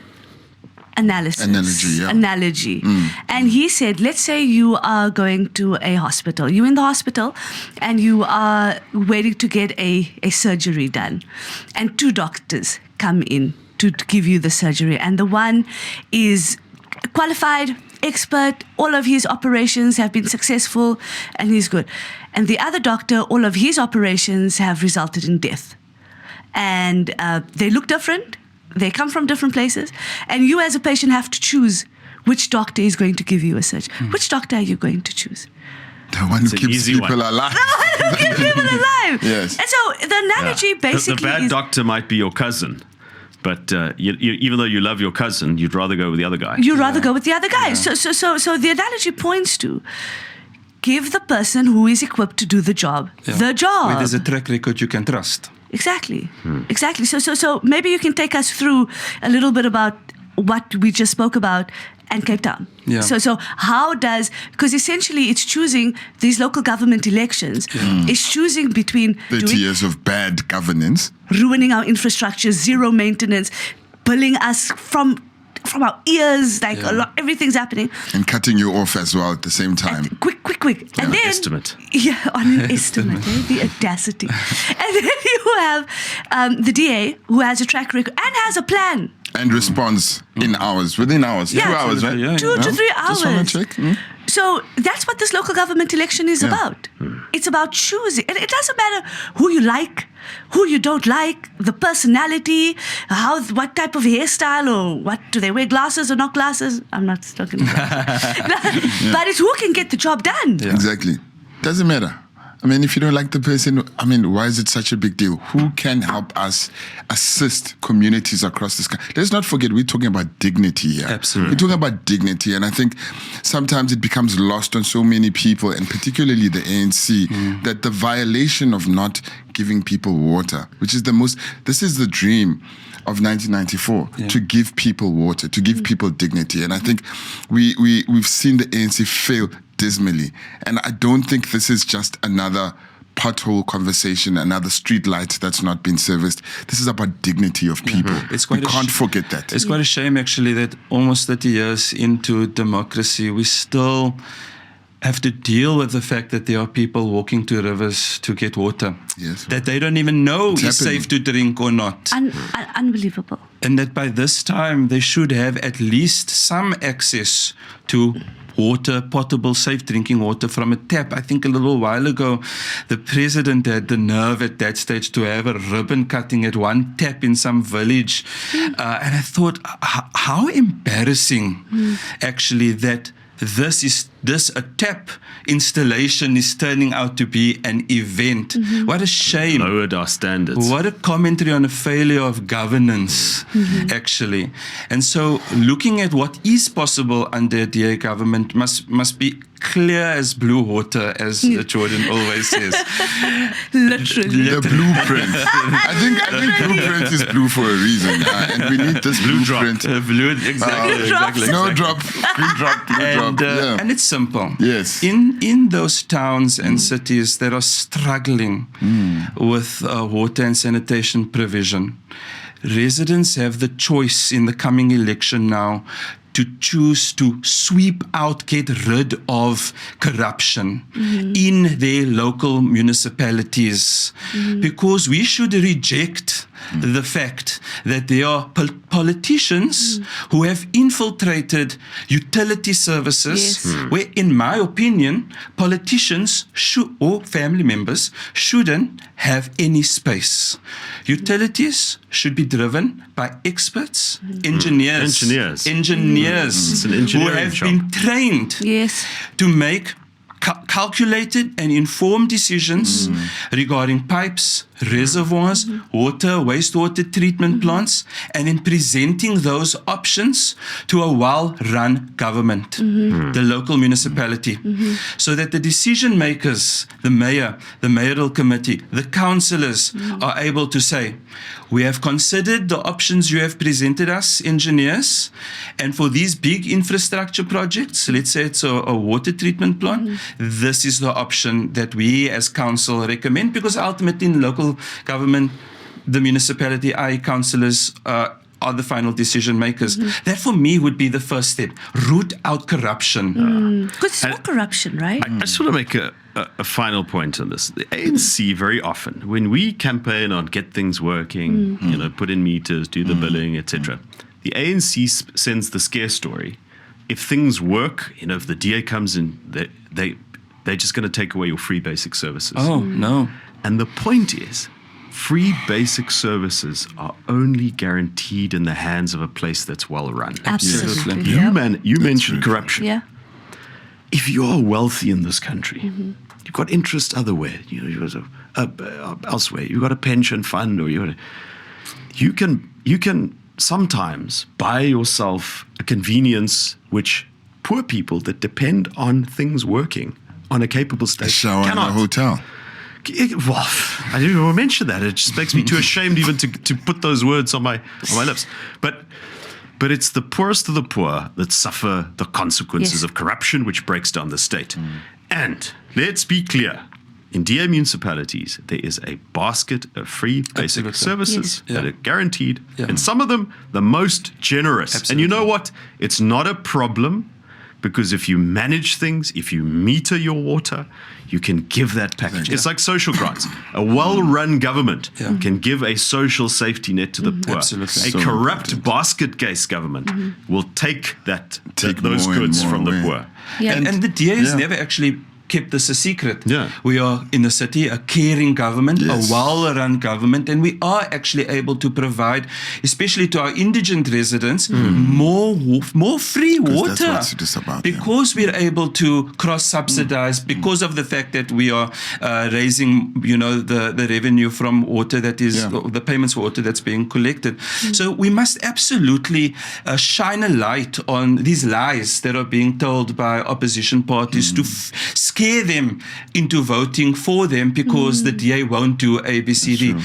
analogy. And he said, let's say you are going to a hospital. You're in the hospital and you are waiting to get a surgery done. And two doctors come in to give you the surgery. And the one is qualified, expert, all of his operations have been successful and he's good. And the other doctor, all of his operations have resulted in death. And they look different. They come from different places, and you as a patient have to choose which doctor is going to give you a surgery. Which doctor are you going to choose? The one who keeps people alive. The one who keeps people alive. Yes. And so the analogy basically the bad doctor might be your cousin, but even though you love your cousin, you'd rather go with the other guy. You'd rather go with the other guy. So the analogy points to give the person who is equipped to do the job the job. Where there's a track record you can trust. Exactly. So maybe you can take us through a little bit about what we just spoke about and Cape Town. Yeah. So how because essentially it's choosing these local government elections. It's choosing between 30 years of bad governance, ruining our infrastructure, zero maintenance, billing us from our ears, everything's happening. And cutting you off as well at the same time. Quick. And then, estimate. Yeah, on an estimate. The audacity. And then you have the DA who has a track record and has a plan. And responds within hours. 2 hours, right? Yeah, 2 to 3 hours. Just want to check. So that's what what this local government election is about. It's about choosing. It doesn't matter who you like, who you don't like, the personality, what type of hairstyle, or what do they wear, glasses or not glasses? I'm not talking about that. But it's who can get the job done. Yeah. Exactly. Doesn't matter. I mean, if you don't like the person, I mean, why is it such a big deal? Who can help us assist communities across this country? Let's not forget, we're talking about dignity here. Absolutely. We're talking about dignity, and I think sometimes it becomes lost on so many people, and particularly the ANC, that the violation of not giving people water, which is this is the dream of 1994, to give people water, to give people dignity. And I think we've seen the ANC fail dismally. And I don't think this is just another pothole conversation, another street light that's not been serviced. This is about dignity of people. We can't forget that. It's quite a shame, actually, that almost 30 years into democracy, we still have to deal with the fact that there are people walking to rivers to get water. Yes. That they don't even know It's is happening. safe to drink or not. Unbelievable. And that by this time, they should have at least some access to water, potable, safe drinking water from a tap. I think a little while ago, the president had the nerve at that stage to have a ribbon cutting at one tap in some village. And I thought, how embarrassing, actually, that a tap installation is turning out to be an event. What a shame. Lowered our standards. What a commentary on a failure of governance, actually. And so looking at what is possible under a DA government must be clear as blue water, as Jordan always says. Literally. The blueprint. I think blueprint is blue for a reason, and we need this Blue drop. blueprint. Exactly. Snowdrop, blue drop, blue drop. And it's simple. Yes. In those towns and cities that are struggling with water and sanitation provision, residents have the choice in the coming election now to choose to sweep out, get rid of corruption in their local municipalities. Because we should reject the fact that there are politicians who have infiltrated utility services where, in my opinion, politicians or family members shouldn't have any space. Utilities should be driven by experts, engineers It's an who engineering have job. been trained to make calculated and informed decisions regarding pipes, reservoirs, water, wastewater treatment plants, and in presenting those options to a well-run government, the local municipality, so that the decision makers, the mayor, the mayoral committee, the councillors are able to say, we have considered the options you have presented us, engineers, and for these big infrastructure projects, let's say it's a water treatment plant, this is the option that we as council recommend, because ultimately in local government, the municipality, councillors are the final decision makers. That for me would be the first step. Root out corruption. Because it's more corruption, right? I just want to make a final point on this. The ANC very often, when we campaign on get things working, put in meters, do the billing, etc., the ANC sends the scare story. If things work, if the DA comes in, they're just going to take away your free basic services. Oh, no. And the point is, free basic services are only guaranteed in the hands of a place that's well run. Absolutely. You mentioned corruption. Yeah. If you're wealthy in this country, you've got interest otherwhere, you've got elsewhere, you've got a pension fund, or you can sometimes buy yourself a convenience which poor people that depend on things working on a capable state A shower in a hotel. Well, I didn't even mention that. It just makes me too ashamed even to put those words on my lips. But it's the poorest of the poor that suffer the consequences of corruption, which breaks down the state. And let's be clear. In DA municipalities, there is a basket of free basic services that are guaranteed. And some of them, the most generous. Absolutely. And you know what? It's not a problem, because if you manage things, if you meter your water, you can give that package. It's like social grants. A well-run government can give a social safety net to the poor. Absolutely. A corrupt basket case government will take those more and goods more from the away. poor. Yeah. And the DA has never actually kept this a secret. Yeah. We are in the city a caring government, Yes. a well-run government, and we are actually able to provide, especially to our indigent residents, more free water. That's what it's about, because we're able to cross-subsidize, because of the fact that we are raising, the revenue from water that is, the payments for water that's being collected. So we must absolutely shine a light on these lies that are being told by opposition parties to scare them into voting for them because the DA won't do A, B, C, D.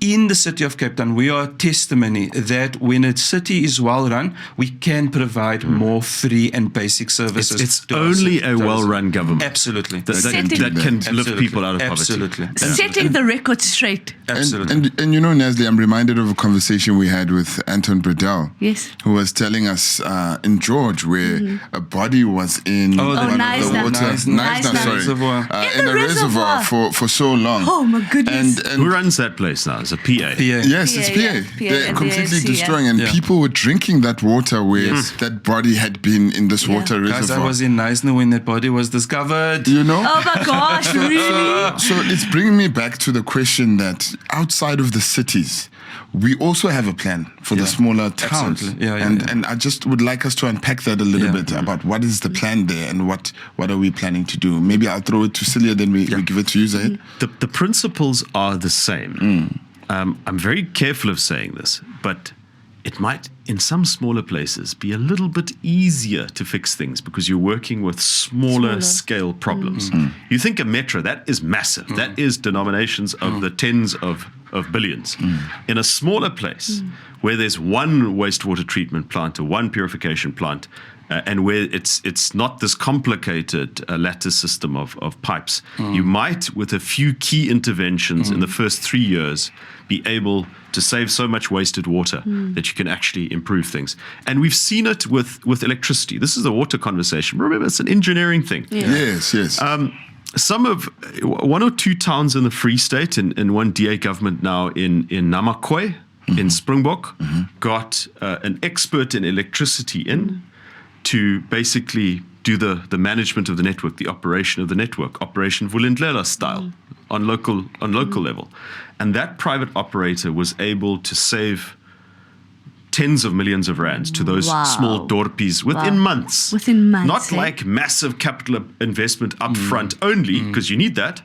in the city of Cape Town, we are testimony that when a city is well run, we can provide more free and basic services. It's only a well-run government. Absolutely. That can lift people out of poverty. Absolutely. Setting the record straight. Absolutely. And you know, Nasli, I'm reminded of a conversation we had with Anton Bradell, Yes. who was telling us in George where a body was in one of the Knysna. water, Knysna. Reservoir. in a reservoir for so long. Oh my goodness. And Who runs that place now? It's a PA. yes, it's PA, PA. yeah. PA They're and completely ANC, destroying, and Yeah. people were drinking that water where that body had been in this water Guys, I reservoir. was in Knysna when that body was discovered. You know? Oh my gosh, really? So it's bringing me back to the question that outside of the cities, we also have a plan for the smaller towns. Absolutely. And I just would like us to unpack that a little bit about what is the plan there and what are we planning to do. Maybe I'll throw it to Celia, then we give it to you, Zaid. The principles are the same. I'm very careful of saying this, but it might, in some smaller places, be a little bit easier to fix things because you're working with smaller scale problems. You think a metro, that is massive. That is denominations of the tens of billions. In a smaller place where there's one wastewater treatment plant or one purification plant, and where it's not this complicated lattice system of pipes, you might, with a few key interventions in the first 3 years, be able to save so much wasted water that you can actually improve things. And we've seen it with electricity. This is a water conversation. Remember, it's an engineering thing. Yes. Some of one or two towns in the Free State and one DA government now in Namakwa, in Springbok, got an expert in electricity in to basically do the management of the network, the operation of the network, Operation Vulindlela style on local level. And that private operator was able to save tens of millions of rands to those small dorpies within months. Within months. Not like massive capital investment up front only, because you need that,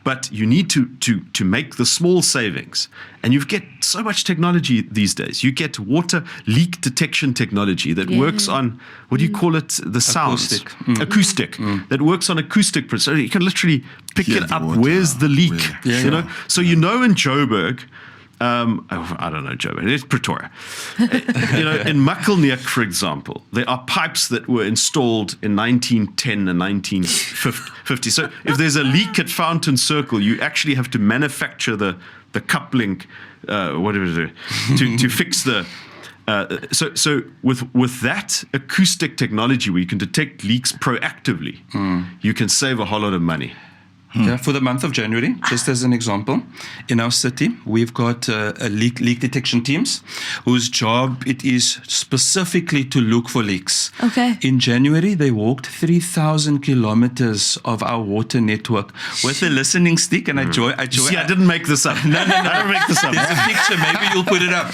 but you need to make the small savings. And you get so much technology these days. You get water leak detection technology that works on, what do you call it? The sounds. Acoustic. That works on acoustic. So you can literally pick it up. Where's the leak? You know? So you know in Joburg, I don't know Joburg, it's Pretoria. In Makkelneuk, for example, there are pipes that were installed in 1910 and 1950. So if there's a leak at Fountain Circle, you actually have to manufacture the coupling, to fix the. So with that acoustic technology where you can detect leaks proactively, you can save a whole lot of money. Yeah, for the month of January, just as an example, in our city, we've got leak detection teams whose job it is specifically to look for leaks. Okay. In January, they walked 3,000 kilometers of our water network with a listening stick, and I didn't make this up. No, I didn't make this up. There's a picture. Maybe you'll put it up.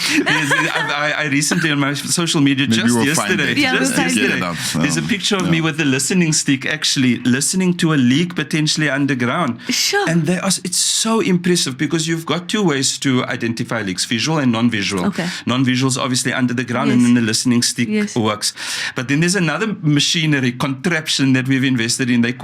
I recently on my social media yesterday. There's a picture of me with the listening stick, actually listening to a leak potentially underground. Sure. And it's so impressive because you've got two ways to identify leaks, visual and non-visual. Okay. Non-visual is obviously under the ground, and then the listening stick works. But then there's another machinery contraption that we've invested in. They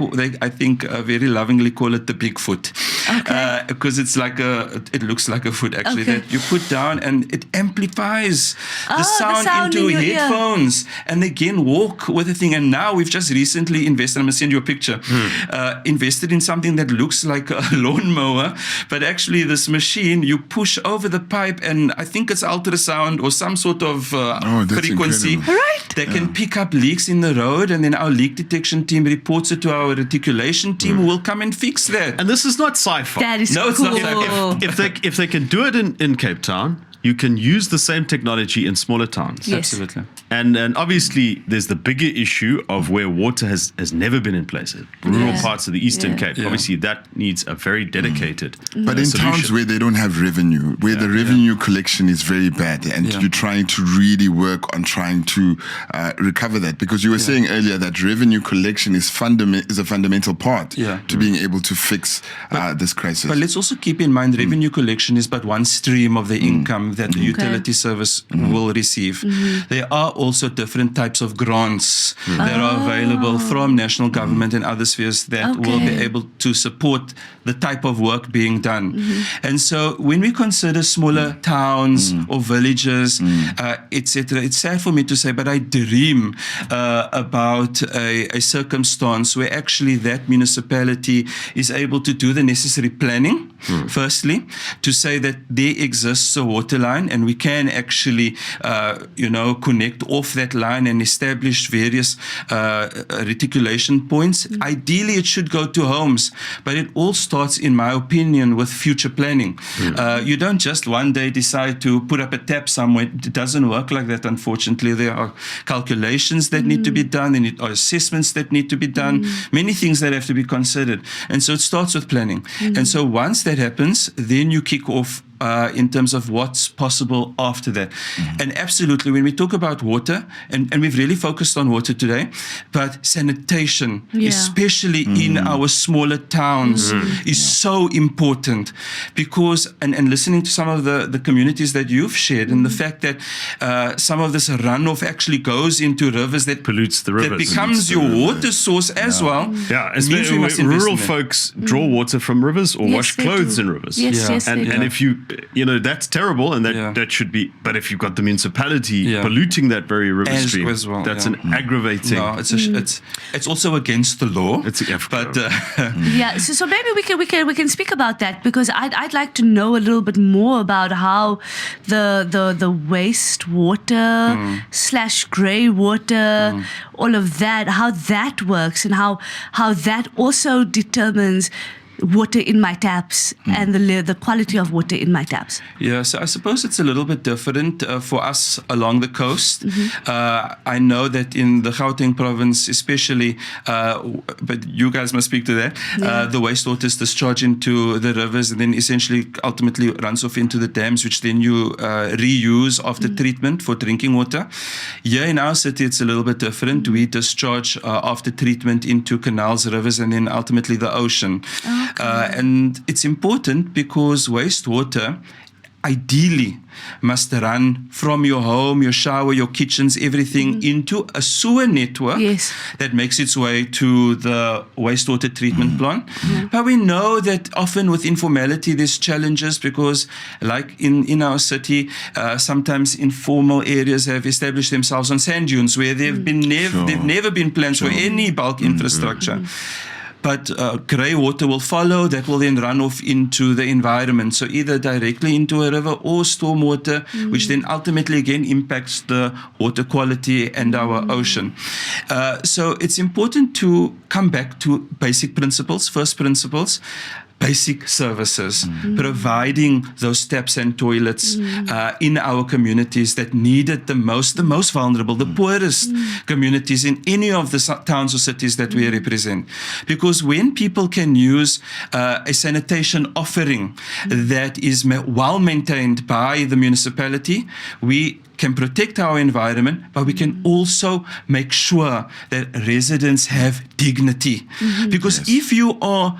I think very lovingly call it the Bigfoot. Okay. Because it looks like a foot actually, that you put down, and it amplifies the sound into headphones, and again walk with the thing. And now we've just recently invested, I'm going to send you a picture, invested in something that looks like a lawnmower, but actually this machine, you push over the pipe, and I think it's ultrasound or some sort of frequency that can pick up leaks in the road, and then our leak detection team reports it to our reticulation team who will come and fix that. And this is not sci-fi. That is No, it's cool. not sci-fi. If they can do it in Cape Town, you can use the same technology in smaller towns. Yes. Absolutely. And obviously, there's the bigger issue of where water has never been in place. Rural parts of the Eastern Cape. Yeah. Obviously, that needs a very dedicated But in solution. towns where they don't have revenue, where the revenue collection is very bad, and you're trying to really work on trying to recover that, because you were saying earlier that revenue collection is a fundamental part to being able to fix this crisis. But let's also keep in mind revenue collection is but one stream of the income. that the utility service will receive. There are also different types of grants that are available from national government and other spheres that will be able to support the type of work being done. And so when we consider smaller towns or villages, etc., it's sad for me to say, but I dream about a circumstance where actually that municipality is able to do the necessary planning, firstly, to say that there exists a water line and we can actually, connect off that line and establish various reticulation points. Ideally, it should go to homes, but it all starts, in my opinion, with future planning. You don't just one day decide to put up a tap somewhere. It doesn't work like that, unfortunately. There are calculations that need to be done, and there are assessments that need to be done, many things that have to be considered. And so it starts with planning. And so once that happens, then you kick off in terms of what's possible after that. And absolutely, when we talk about water, and we've really focused on water today, but sanitation, especially in our smaller towns, is so important because, and listening to some of the communities that you've shared, and the fact that some of this runoff actually goes into rivers that pollutes the rivers. That becomes your water source as well. Yeah, especially rural folks draw water from rivers or wash clothes in rivers. And if you that's terrible, and that should be. But if you've got the municipality polluting that very river stream, as well, that's an aggravating. No, it's also against the law. So maybe we can speak about that, because I'd like to know a little bit more about how the wastewater / grey water, all of that, how that works, and how that also determines water in my taps and the quality of water in my taps. Yeah, so I suppose it's a little bit different for us along the coast. I know that in the Gauteng province especially, but you guys must speak to that, the wastewater is discharged into the rivers and then essentially ultimately runs off into the dams, which then you reuse after treatment for drinking water. Here in our city, it's a little bit different. We discharge after treatment into canals, rivers, and then ultimately the ocean. And it's important because wastewater ideally must run from your home, your shower, your kitchens, everything into a sewer network that makes its way to the wastewater treatment plant. But we know that often with informality there's challenges because like in our city, sometimes informal areas have established themselves on sand dunes where they've never been plans for any bulk infrastructure. But grey water will follow, that will then run off into the environment. So either directly into a river or stormwater, which then ultimately again impacts the water quality and our ocean. So it's important to come back to basic principles, first principles. Basic services, providing those taps and toilets in our communities that need it the most vulnerable, the poorest communities in any of the towns or cities that we represent. Because when people can use a sanitation offering that is well maintained by the municipality, we can protect our environment, but we can also make sure that residents have dignity. Because if you are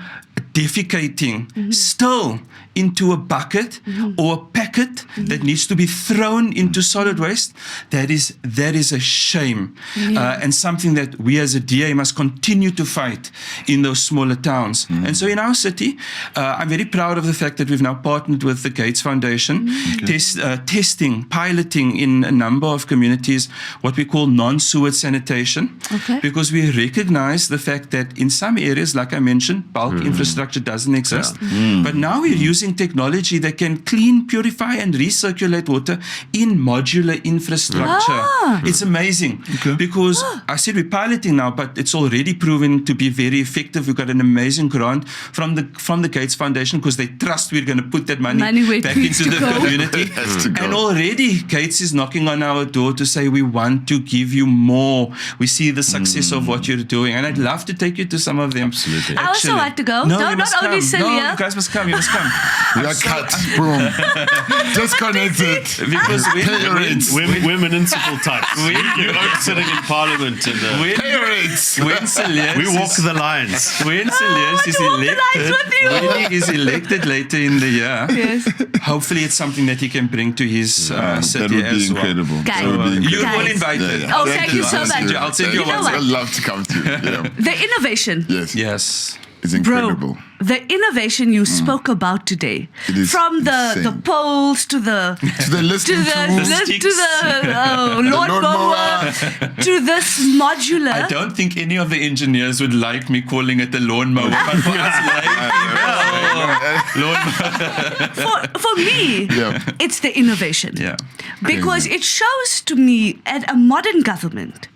defecating still into a bucket or a packet that needs to be thrown into solid waste, that is a shame and something that we as a DA must continue to fight in those smaller towns. And so in our city, I'm very proud of the fact that we've now partnered with the Gates Foundation, testing, piloting in a number of communities what we call non-sewage sanitation, because we recognize the fact that in some areas, like I mentioned, bulk infrastructure doesn't exist. But now we're using technology that can clean, purify, and recirculate water in modular infrastructure. It's amazing because I said we're piloting now, but it's already proven to be very effective. We've got an amazing grant from the Gates Foundation because they trust we're going to put that money back into the community. And already Gates is knocking on our door to say we want to give you more. We see the success of what you're doing, and I'd love to take you to some of them. Absolutely. I also want to go. No, not only Celia. No, you guys must come. You must come. We are cut. Boom. Disconnected. Because We're municipal types. You're both sitting in Parliament and Pay rates. when Celeste we walk the lines. when Celeste is I walk the lines elected, with you. when he is elected later in the year, Yes. hopefully it's something that he can bring to his That city would be as incredible. Guys. That would be well. You're incredible. all Guys. invited. Oh, thank you so much. I'll send you a You know WhatsApp. I'd love to come to you. Yeah. The innovation. Yes. Yes. It's incredible. Bro, the innovation you spoke about today, It is from the insane. poles to the To the listening to the lawnmower to this modular. I don't think any of the engineers would like me calling it the lawnmower, but for us For me, Yeah. it's the innovation. yeah. Because it shows to me that a modern government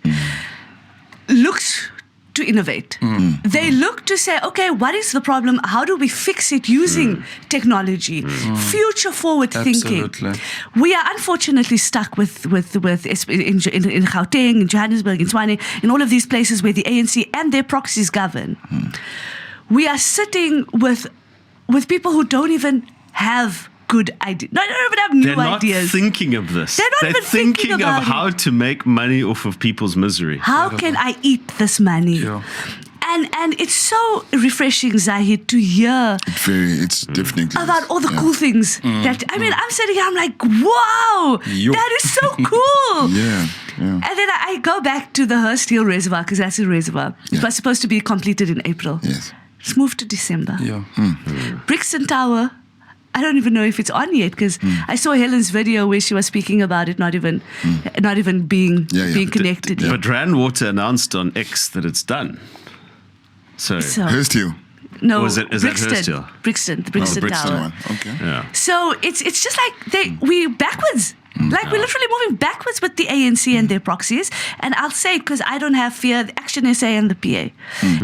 looks to innovate. They look to say, okay, what is the problem? How do we fix it using technology? Future forward thinking. Absolutely. We are unfortunately stuck with in Gauteng, in Johannesburg, in Tshwane, in all of these places where the ANC and their proxies govern. We are sitting with people who don't even have good ideas. No, they don't even have new They're not ideas. thinking of this. They're not even thinking of about how to make money off of people's misery. How can I eat this money? Yeah. And it's so refreshing, Zahid, to hear It's definitely about all the yeah. cool things that, I mean, I'm sitting here, I'm like, wow, Yo. that is so cool. Yeah. And then I go back to the Hurst Hill Reservoir, because that's a reservoir. It Yeah. was supposed to be completed in April. Yes. It's moved to December. Yeah. Brixton Tower, I don't even know if it's on yet, because I saw Helen's video where she was speaking about it not even being Yeah, yeah. being connected yet. But Rand Water announced on X that it's done. So, So, Hurst Hill. no, Was it- is that Brixton, Hurst Hill? Brixton, the Brixton Brixton Tower. one. Okay. yeah. So it's just like we backwards. Like we're literally moving backwards with the ANC and their proxies. And I'll say, because I don't have fear, the Action SA and the PA.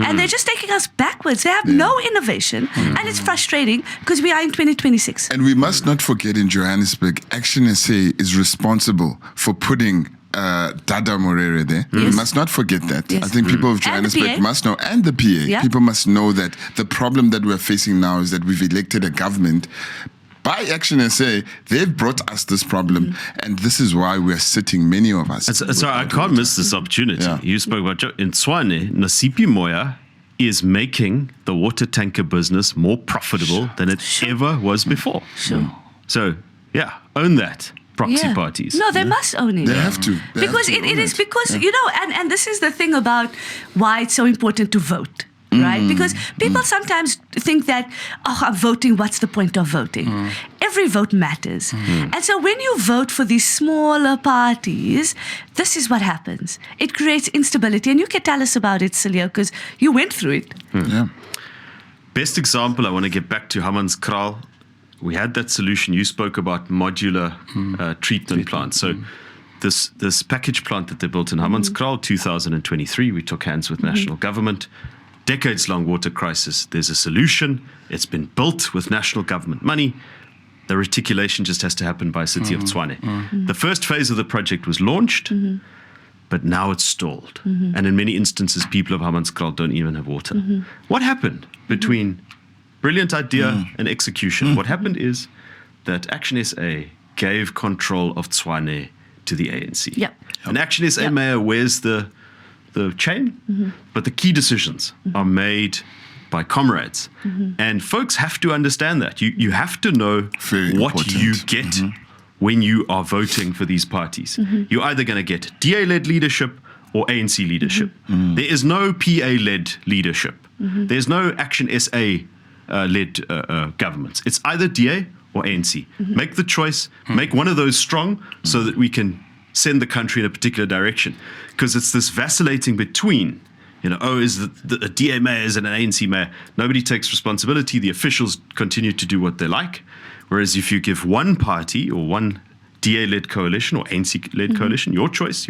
And they're just taking us backwards. They have no innovation. And it's frustrating because we are in 2026. And we must not forget in Johannesburg, Action SA is responsible for putting Dada Morere there. We Yes. must not forget that. Yes. I think people of And the Johannesburg PA. must know, and the PA. Yeah. People must know that the problem that we're facing now is that we've elected a government by Action SA. They've brought us this problem, and this is why we're sitting, many of us. So I can't miss this opportunity. Yeah. You spoke about in Tshwane, Nasipi Moya is making the water tanker business more profitable than it ever was before. Sure. So, yeah, own that, proxy Yeah. parties. No, they must own it. They have to. They Because have to it own is because, you know, and this is the thing about why it's so important to vote. Right? Because people sometimes think that, I'm voting, what's the point of voting? Every vote matters. And so when you vote for these smaller parties, this is what happens. It creates instability. And you can tell us about it, Celia, because you went through it. Yeah. Best example, I want to get back to Hammanskraal. We had that solution. You spoke about modular treatment plants. So this package plant that they built in Hammanskraal, 2023, we took hands with national government. Decades-long water crisis. There's a solution. It's been built with national government money. The reticulation just has to happen by City of Tshwane. The first phase of the project was launched, but now it's stalled. And in many instances, people of Hammanskraal don't even have water. What happened between brilliant idea and execution? What happened is that Action SA gave control of Tshwane to the ANC. Yep. And Action SA mayor wears the chain, but the key decisions are made by comrades. And folks have to understand that. You have to know Very what important. you get when you are voting for these parties. You're either going to get DA-led leadership or ANC leadership. There is no PA-led leadership. There's no Action SA-led governments. It's either DA or ANC. Make the choice. Make one of those strong so that we can send the country in a particular direction. Because it's this vacillating between, is the DA mayor is an ANC mayor. Nobody takes responsibility. The officials continue to do what they like. Whereas if you give one party or one DA-led coalition or ANC-led coalition, your choice.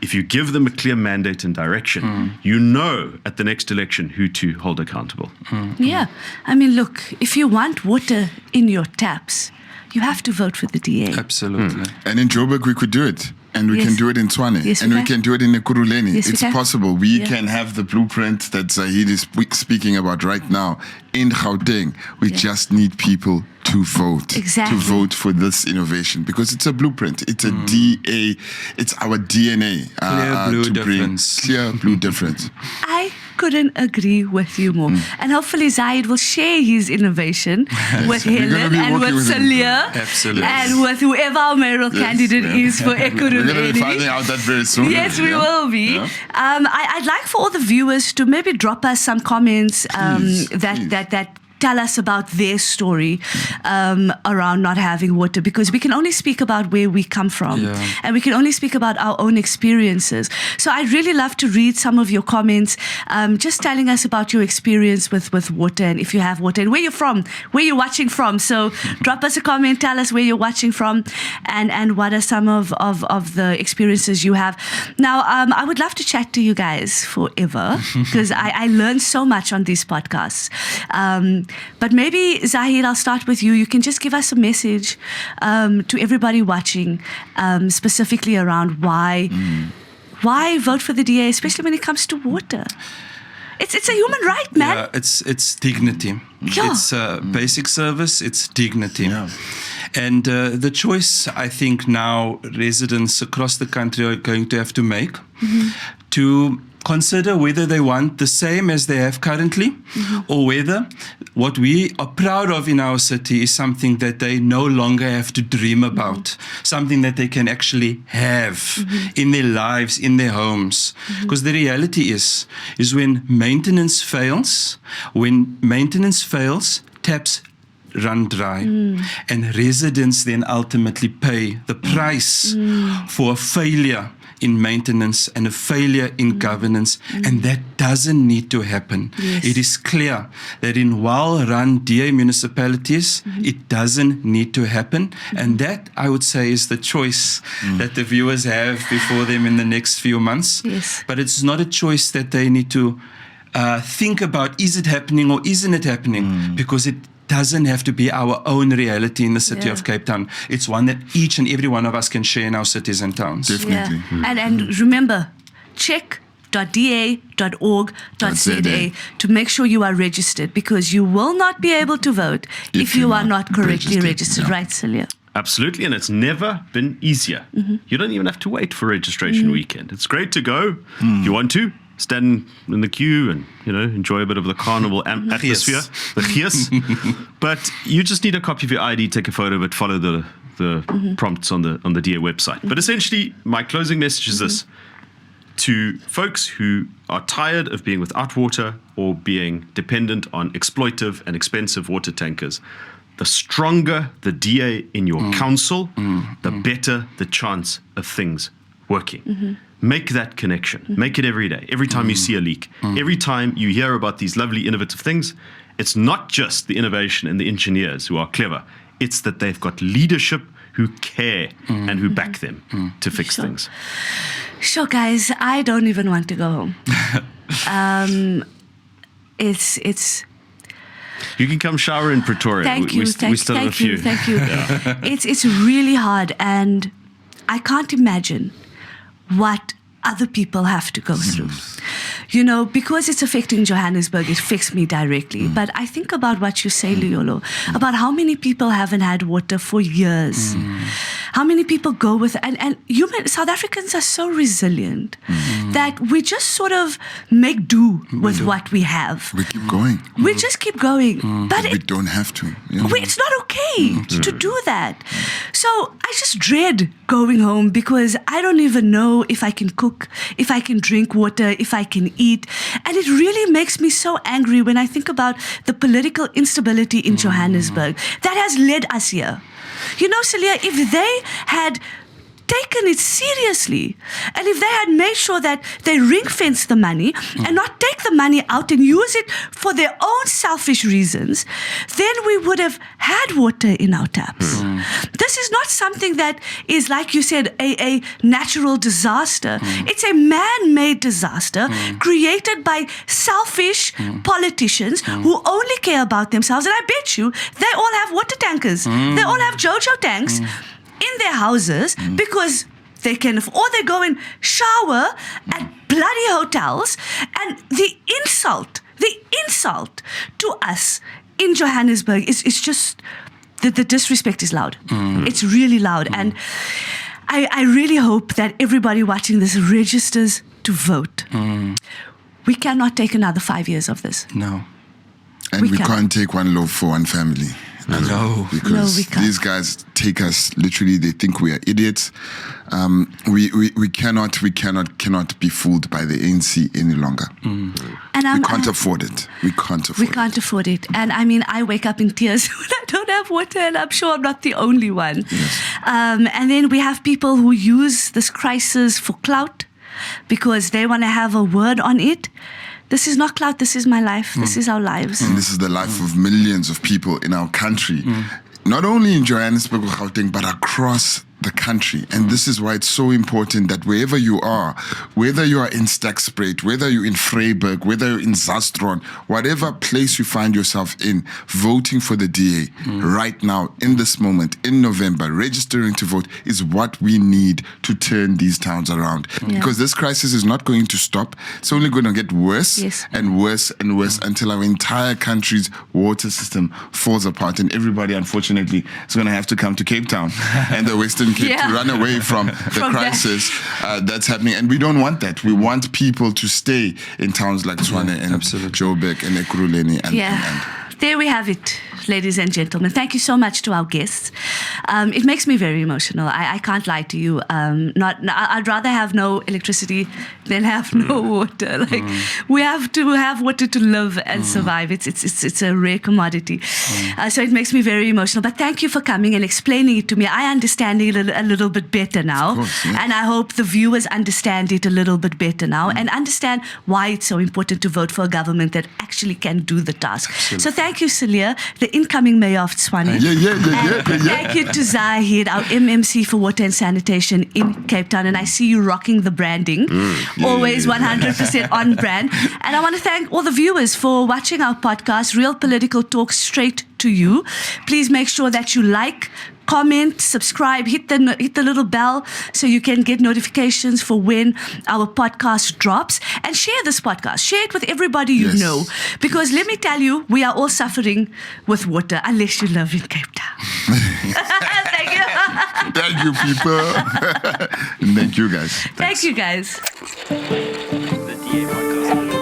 If you give them a clear mandate and direction, you know at the next election who to hold accountable. Yeah. I mean, look, if you want water in your taps, you have to vote for the DA. Absolutely. And in Joburg, we could do it. And we can do it in Tshwane. Yes, and we can. can do it in Ekurhuleni. Yes, it's possible. We can have the blueprint that Zahid is speaking about right now in Gauteng. We just need people to vote. Exactly. To vote for this innovation because it's a blueprint. It's a DA. It's our DNA. Clear blue difference. Clear blue difference. I couldn't agree with you more. And hopefully Zahid will share his innovation with Helen and with Celia. Absolutely. And with whoever our mayoral candidate is for Ekurhuleni. We're going to be finding out that very soon. Yes, we will be. Yeah. I'd like for all the viewers to maybe drop us some comments that tell us about their story around not having water, because we can only speak about where we come from and we can only speak about our own experiences. So I'd really love to read some of your comments, just telling us about your experience with water and if you have water and where you're from, where you're watching from. So drop us a comment, tell us where you're watching from and what are some of the experiences you have. Now, I would love to chat to you guys forever because I learned so much on these podcasts. But maybe, Zahid, I'll start with you. You can just give us a message to everybody watching, specifically around why vote for the DA, especially when it comes to water. It's a human right, man. Yeah, it's dignity. Yeah. It's basic service. It's dignity. Yeah. And the choice, I think, now residents across the country are going to have to make to consider whether they want the same as they have currently or whether what we are proud of in our city is something that they no longer have to dream about, something that they can actually have in their lives, in their homes. Because the reality is when maintenance fails, taps run dry. And residents then ultimately pay the price for a failure in maintenance and a failure in governance, and that doesn't need to happen. Yes. It is clear that in well-run DA municipalities, it doesn't need to happen, and that, I would say, is the choice that the viewers have before them in the next few months. Yes. But it's not a choice that they need to think about, is it happening or isn't it happening, because it doesn't have to be our own reality in the city of Cape Town. It's one that each and every one of us can share in our cities and towns. Definitely. And remember, check.da.org.za to make sure you are registered, because you will not be able to vote if you are not correctly registered. Right, Celia? Absolutely, and it's never been easier. You don't even have to wait for registration weekend. It's great to go. You want to stand in the queue and enjoy a bit of the carnival atmosphere, the gees. But you just need a copy of your ID, take a photo of it, follow the prompts on the DA website. But essentially, my closing message is this: to folks who are tired of being without water or being dependent on exploitive and expensive water tankers, the stronger the DA in your council, the better the chance of things working. Make that connection. Make it every day. Every time you see a leak, every time you hear about these lovely innovative things, it's not just the innovation and the engineers who are clever. It's that they've got leadership who care and who back them to fix things. Sure, guys, I don't even want to go home. It's. You can come shower in Pretoria. Thank you. We still have a few. Thank you. It's really hard, and I can't imagine what other people have to go through. Because it's affecting Johannesburg, it affects me directly. But I think about what you say, Leolo, about how many people haven't had water for years. How many people go with, and South Africans are so resilient that we just sort of make do with what we have. We keep going. We just keep going. But we don't have to. It's not okay to do that. So I just dread going home because I don't even know if I can cook, if I can drink water, if I can eat. And it really makes me so angry when I think about the political instability in Johannesburg that has led us here. Celia, if they had taken it seriously, and if they had made sure that they ring-fence the money and not take the money out and use it for their own selfish reasons, then we would have had water in our taps. This is not something that is, like you said, a natural disaster. It's a man-made disaster created by selfish politicians who only care about themselves. And I bet you they all have water tankers. They all have JoJo tanks in their houses because they can afford, or they go and shower at bloody hotels. And the insult to us in Johannesburg is just, the disrespect is loud. It's really loud. And I really hope that everybody watching this registers to vote. We cannot take another 5 years of this. No. And we can't take one loaf for one family. No. Because we can't. these guys take us literally, they think we are idiots. We cannot be fooled by the ANC any longer. And we can't afford it. We can't afford it. And I mean, I wake up in tears when I don't have water, and I'm sure I'm not the only one. Yes. And then we have people who use this crisis for clout because they want to have a word on it. This is not clout, this is my life, this is our lives. And this is the life of millions of people in our country. Not only in Johannesburg or Gauteng, but across the country. And this is why it's so important that wherever you are, whether you are in Stakspreet, whether you're in Vryburg, whether you're in Zastron, whatever place you find yourself in, voting for the DA right now, in this moment, in November, registering to vote is what we need to turn these towns around. Because this crisis is not going to stop. It's only going to get worse and worse and worse until our entire country's water system falls apart. And everybody, unfortunately, is going to have to come to Cape Town and the Western Cape to run away from the crisis that's happening. And we don't want that. We want people to stay in towns like Tshwane and Joburg and Ekurhuleni. And there we have it, ladies and gentlemen. Thank you so much to our guests. It makes me very emotional. I can't lie to you. I'd rather have no electricity than have no water. Like we have to have water to live and survive. It's a rare commodity. So it makes me very emotional. But thank you for coming and explaining it to me. I understand it a little bit better now. Of course, yeah. And I hope the viewers understand it a little bit better now and understand why it's so important to vote for a government that actually can do the task. Absolutely. So thank you, Celia, the incoming mayor of Tshwane. Thank you to Zahid, our MMC for water and sanitation in Cape Town. And I see you rocking the branding. Always 100% on brand. And I want to thank all the viewers for watching our podcast, Real Political Talk Straight to You. Please make sure that you like, comment, subscribe, hit the little bell so you can get notifications for when our podcast drops. And share this podcast. Share it with everybody you know. Because let me tell you, we are all suffering with water unless you live in Cape Town. Thank you. thank you, people. And thank you, guys. Thank you, guys. The DA podcast.